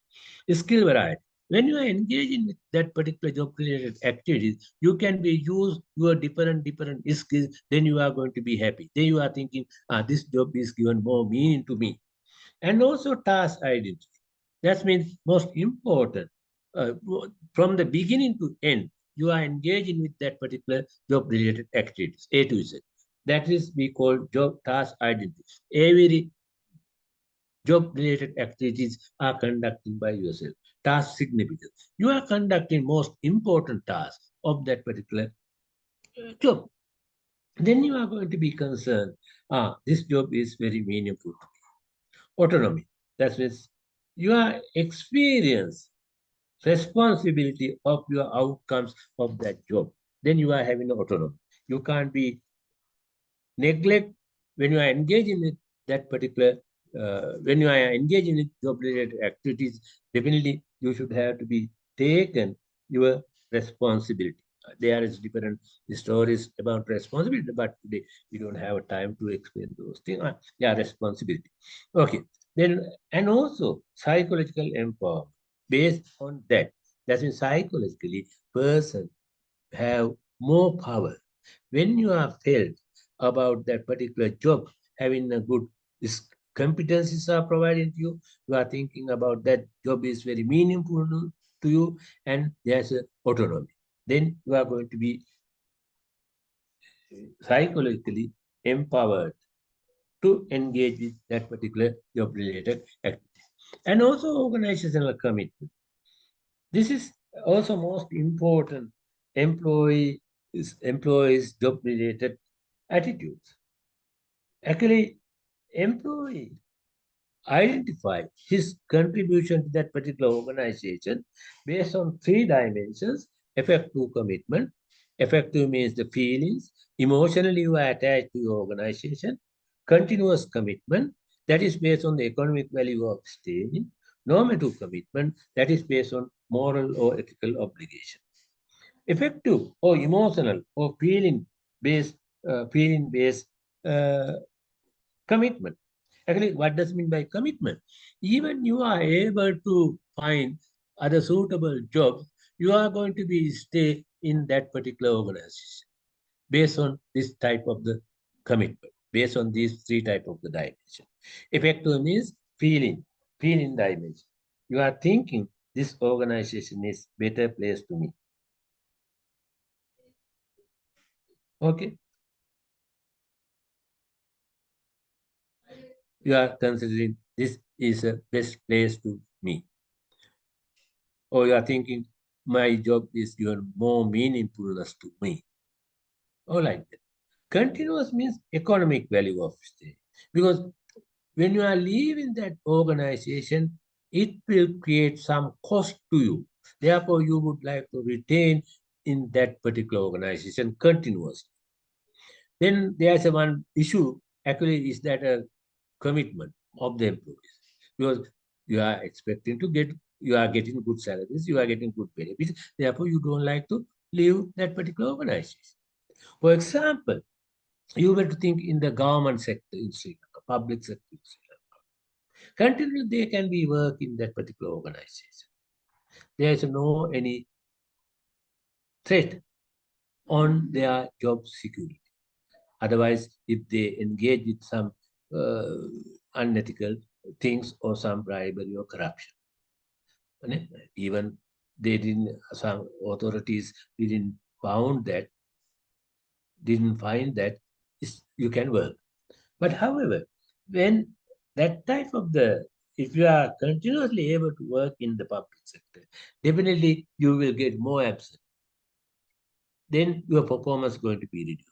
Skill variety. When you are engaging with that particular job-related activities, you can be use your different skills. Then you are going to be happy. Then you are thinking, this job is given more meaning to me. And also task identity. That means most important. From the beginning to end, you are engaging with that particular job-related activities, A to Z. That is we call job task identity. Every job-related activities are conducted by yourself. Task significance. You are conducting most important tasks of that particular job. Then you are going to be concerned, this job is very meaningful to me. Autonomy. That means you are experience responsibility of your outcomes of that job. Then you are having autonomy. You can't be neglect when you are engaging with that particular when you are engaging in job-related activities, definitely you should have to be taken your responsibility. There is different stories about responsibility, but today we don't have time to explain those things. Yeah, responsibility. Okay. Then, and also psychological empowerment. Based on that, that means psychologically, person have more power. When you are felt about that particular job, having a good competencies are provided to you, you are thinking about that job is very meaningful to you, and there's a autonomy. Then you are going to be psychologically empowered to engage with that particular job-related activity. And also organizational commitment. This is also most important employees job-related attitudes. Actually, employee identify his contribution to that particular organization based on 3 dimensions: effective commitment. Effective means the feelings, emotionally you are attached to your organization. Continuous commitment, that is based on the economic value of staying. Normative commitment, that is based on moral or ethical obligation. Effective or emotional or feeling-based commitment. Actually, what does it mean by commitment? Even you are able to find other suitable jobs, you are going to be stay in that particular organization based on this type of the commitment, based on these 3 type of the dimension. Effective means feeling dimension. You are thinking this organization is better place to me. Okay. You are considering this is a best place to me. Or you are thinking my job is given more meaningfulness to me. Or like that. Continuous means economic value of stay. Because when you are leaving that organization, it will create some cost to you. Therefore, you would like to retain in that particular organization continuously. Then there's one issue, actually, is that a commitment of the employees. Because you are expecting to get, you are getting good salaries, you are getting good benefits. Therefore, you don't like to leave that particular organization. For example, you were to think in the government sector in Sri Lanka, public sector in Sri Lanka. Continually, they can be work in that particular organization. There is no any threat on their job security. Otherwise, if they engage with some unethical things or some bribery or corruption, even they didn't, some authorities didn't find that you can work. But however, when that type of if you are continuously able to work in the public sector, definitely you will get more absent. Then your performance is going to be reduced.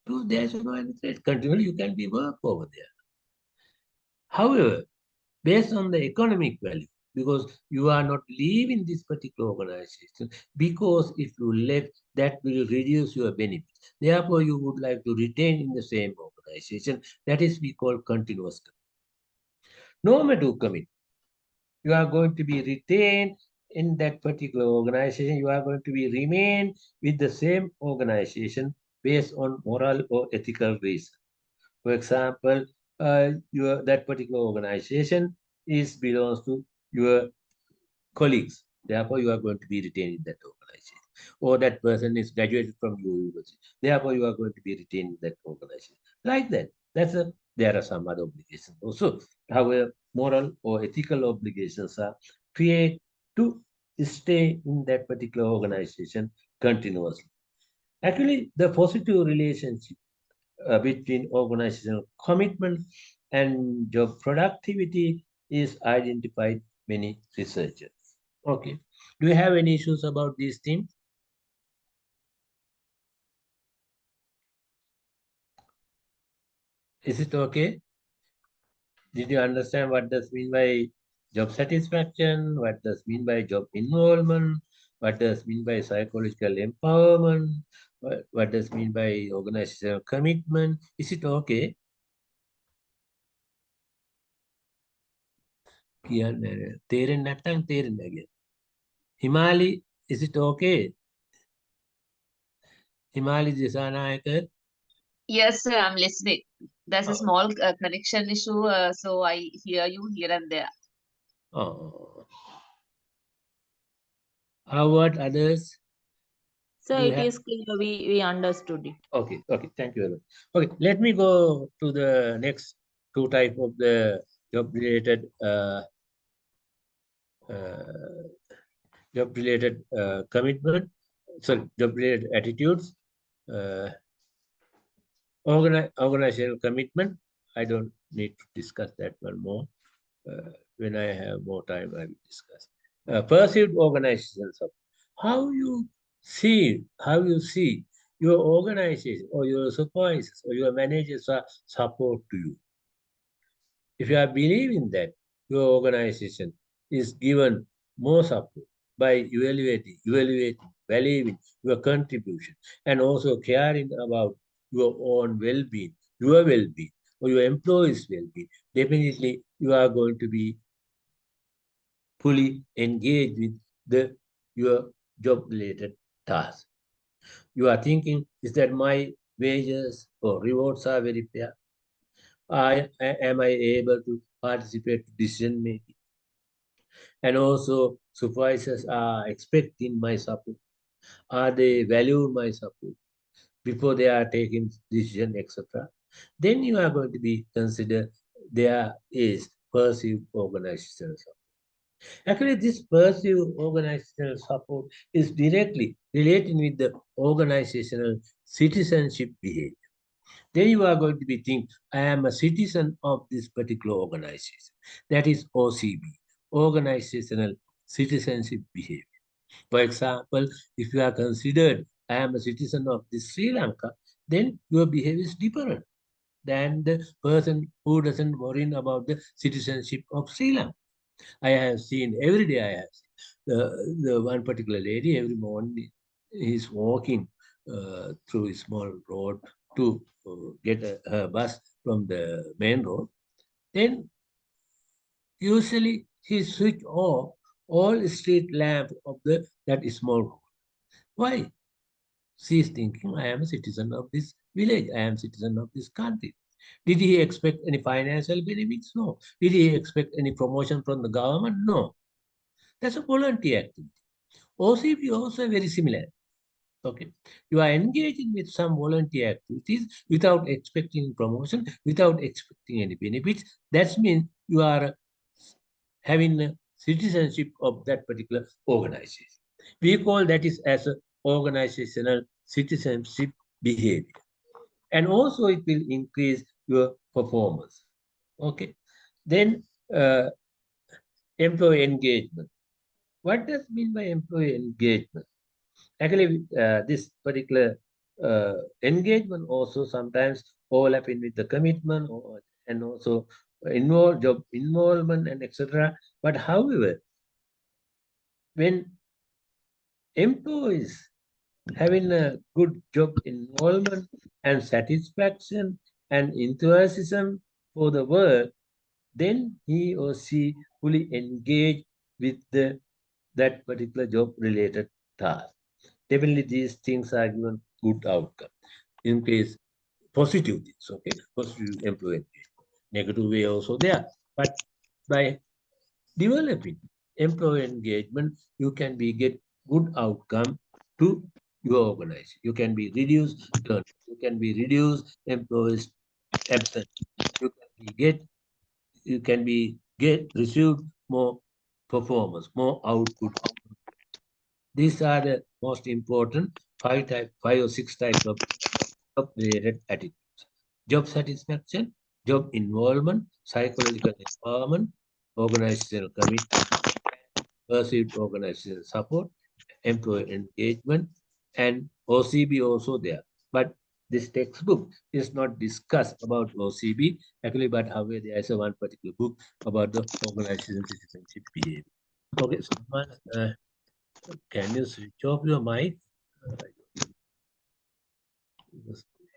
So there's no any threat. Continually you can be work over there. However, based on the economic value, because you are not leaving this particular organization, because if you left, that will reduce your benefits. Therefore, you would like to retain in the same organization. That is we call continuous commitment. Normative commitment. You are going to be retained in that particular organization, you are going to be remain with the same organization based on moral or ethical reason. For example, your that particular organization belongs to your colleagues. Therefore, you are going to be retained in that organization. Or that person is graduated from your university. Therefore, you are going to be retained in that organization. Like that. There are some other obligations also. However, moral or ethical obligations are created to stay in that particular organization continuously. Actually, the positive relationship between organizational commitment and job productivity is identified many researchers. Okay. Do you have any issues about these things? Is it okay? Did you understand what does mean by job satisfaction? What does mean by job involvement? What does mean by psychological empowerment? What does mean by organizational commitment? Is it okay? තේරෙන්නේ නැත්නම් තේරෙන්නේ නැහැ. Himali, is it okay? Himali Disanayake? Yes, sir, I'm listening. There's a Oh. small connection issue, so I hear you here and there. Oh. How about others? So Do you it have- is clear, we understood it. Okay, thank you very much. Okay, let me go to the next two type of the job-related commitment, sorry, job-related attitudes, organizational commitment. I don't need to discuss that one more. When I have more time, I will discuss. Perceived organizations of how you see your organization or your supervisors or your managers are support to you. If you are believing that your organization is given more support by evaluating, valuing your contribution, and also caring about your own well-being, your well-being, or your employees' well-being, definitely you are going to be fully engaged with your job-related tasks. You are thinking, is that my wages or rewards are very fair? Am I able to participate in decision making? And also, supervisors are expecting my support. Are they valuing my support before they are taking decision, etc.? Then you are going to be considered there is perceived organizational support. Actually, this perceived organizational support is directly related with the organizational citizenship behavior. Then you are going to be thinking, I am a citizen of this particular organization. That is OCB, organizational citizenship behavior. For example, if you are considered, I am a citizen of this Sri Lanka, then your behavior is different than the person who doesn't worry about the citizenship of Sri Lanka. I have seen every day. I have seen the one particular lady every morning is walking through a small road to get a bus from the main road. Then usually she switch off all street lamps of that small road. Why? She is thinking, I am a citizen of this village. I am a citizen of this country. Did he expect any financial benefits? No. Did he expect any promotion from the government? No. That's a volunteer activity. OCP also very similar. Okay. You are engaging with some volunteer activities without expecting promotion, without expecting any benefits. That means you are having a citizenship of that particular organization. We call that is as an organizational citizenship behavior. And also it will increase your performance. Okay. Then employee engagement. What does mean by employee engagement? Actually, this particular engagement also sometimes overlapping with the commitment and also job involvement and etc. But however, when employees having a good job involvement and satisfaction and enthusiasm for the work, then he or she fully engage with the that particular job related task. Definitely these things are given good outcome. In case positive things, okay, positive employee engagement. Negative way also there, but by developing employee engagement, you can get good outcome to your organization. You can reduce turnover. You can reduce employees absent. You can received more performance, more output. These are the most important five or six types of job-related attitudes: job satisfaction, job involvement, psychological empowerment, organizational commitment, perceived organizational support, employee engagement, and OCB also there. But this textbook is not discussed about OCB actually, but however, there is one particular book about the organizational citizenship behavior. Okay, so can you switch off your mic?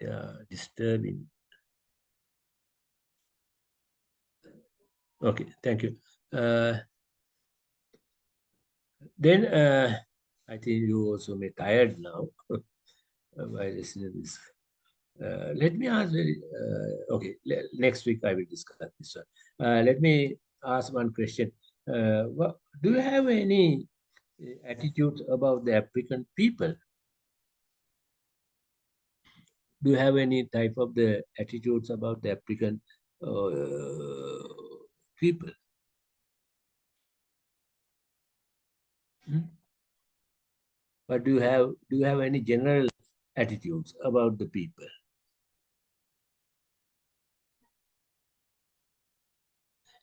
Yeah, disturbing. Okay, thank you. Then I think you also may tired now by listening to this. Let me ask. Okay, next week I will discuss this one. Let me ask one question. Do you have any attitudes about the African people? Do you have any type of the attitudes about the African people? But do you have any general attitudes about the people?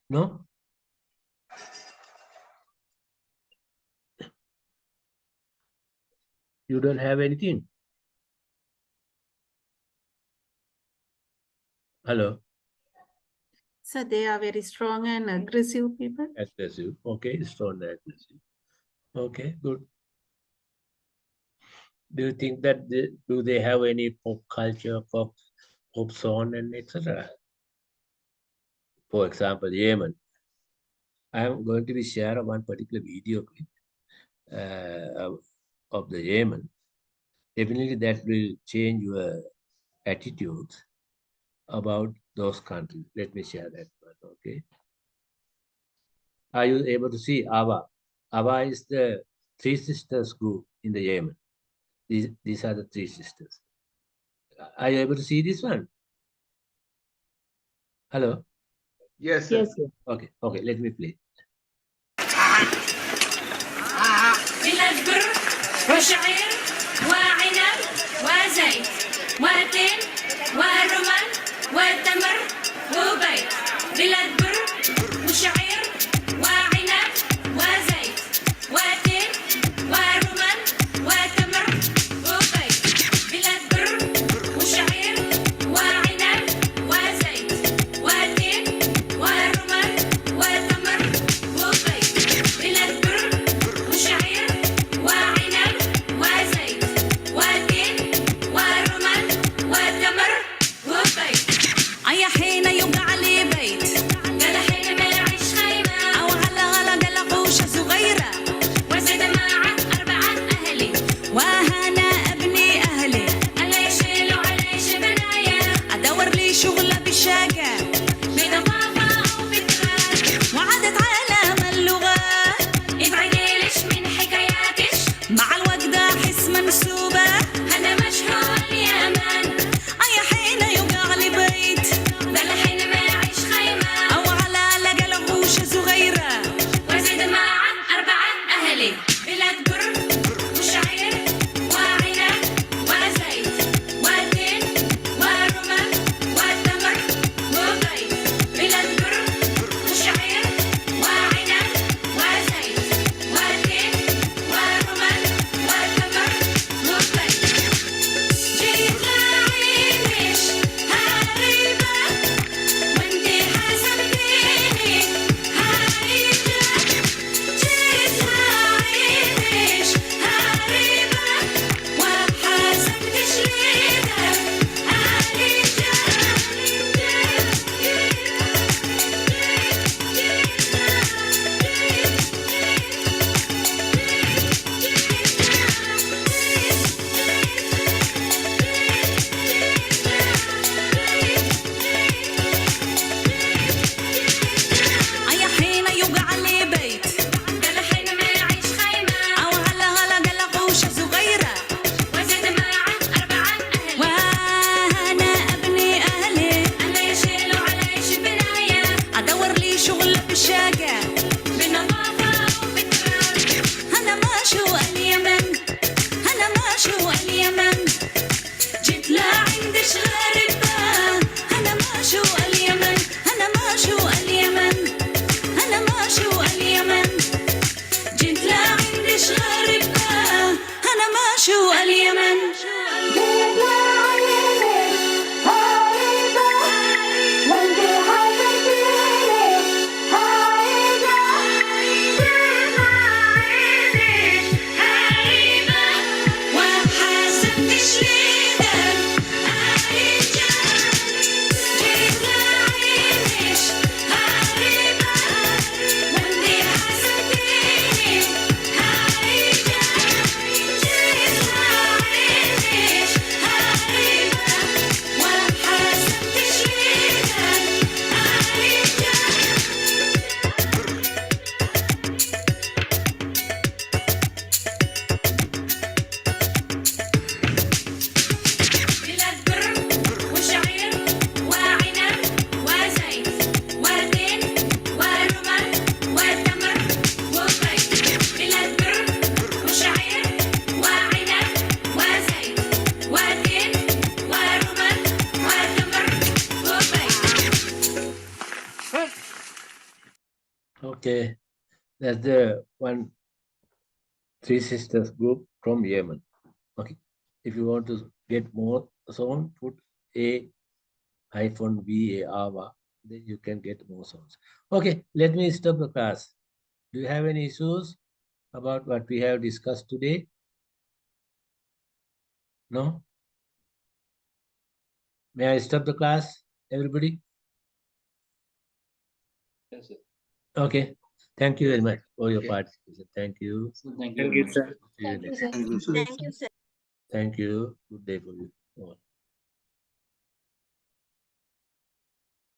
No? You don't have anything? Hello? So they are very strong and aggressive people. Aggressive. Okay, strong and aggressive. Okay, good. Do you think that do they have any pop culture, pop song and etc.? For example, Yemen. I am going to be sharing one particular video clip of the Yemen. Definitely that will change your attitudes about those countries. Let me share that one, okay? Are you able to see Ava? Ava is the Three Sisters group in the Yemen. These are the Three Sisters. Are you able to see this one? Hello? Yes, sir. Yes, sir. Okay, let me play. البر وشعير وعنب وزيت وتين ورمان وتمر وبيت بالبر وشعير وعنب وزيت وتين ورمان وتمر وبيت بالبر وشعير وعنب وزيت وتين ورمان وتمر وبيت بالبر وشعير وعنب وزيت وتين ورمان وتمر وبيت. أي حين يوقع لي بيت قال حين ما يعيش خيمة أو على قال غوشة صغيرة وزيد معه 4 أهلي وهنا أبني أهلي ألا يشيلوا علي بنايا أدور لي شغلة بالشاقة بنظافة أو بتراب وعدت عالم اللغات ابعدي ليش من حكاياتش مع الوقت أحس منسوبة أنا مشهور اليمن. أي حين يوقع لي بيت قال حين ما يعيش خيمة أو على لقى غوشة صغيرة وزيد معه 4 أهلي بلاد بر وشعير وعنب وزيت وتين ورمان وتمر وبيت. بلاد بر وشعير وعنب وزيت وتين ورمان وتمر وبيت. جيت لعينش هاربة وانتي حسبتيني هايجة. جيت لعينش Okay, that's the one Three Sisters group from Yemen. Okay, if you want to get more sound, put A-VAR, then you can get more sounds. Okay, let me stop the class. Do you have any issues about what we have discussed today? No? May I stop the class, everybody? Yes, sir. Okay, thank you very much for your Okay. participation. Thank you. Thank you very much. See you next. Thank you, sir. Thank you. Good day for you all.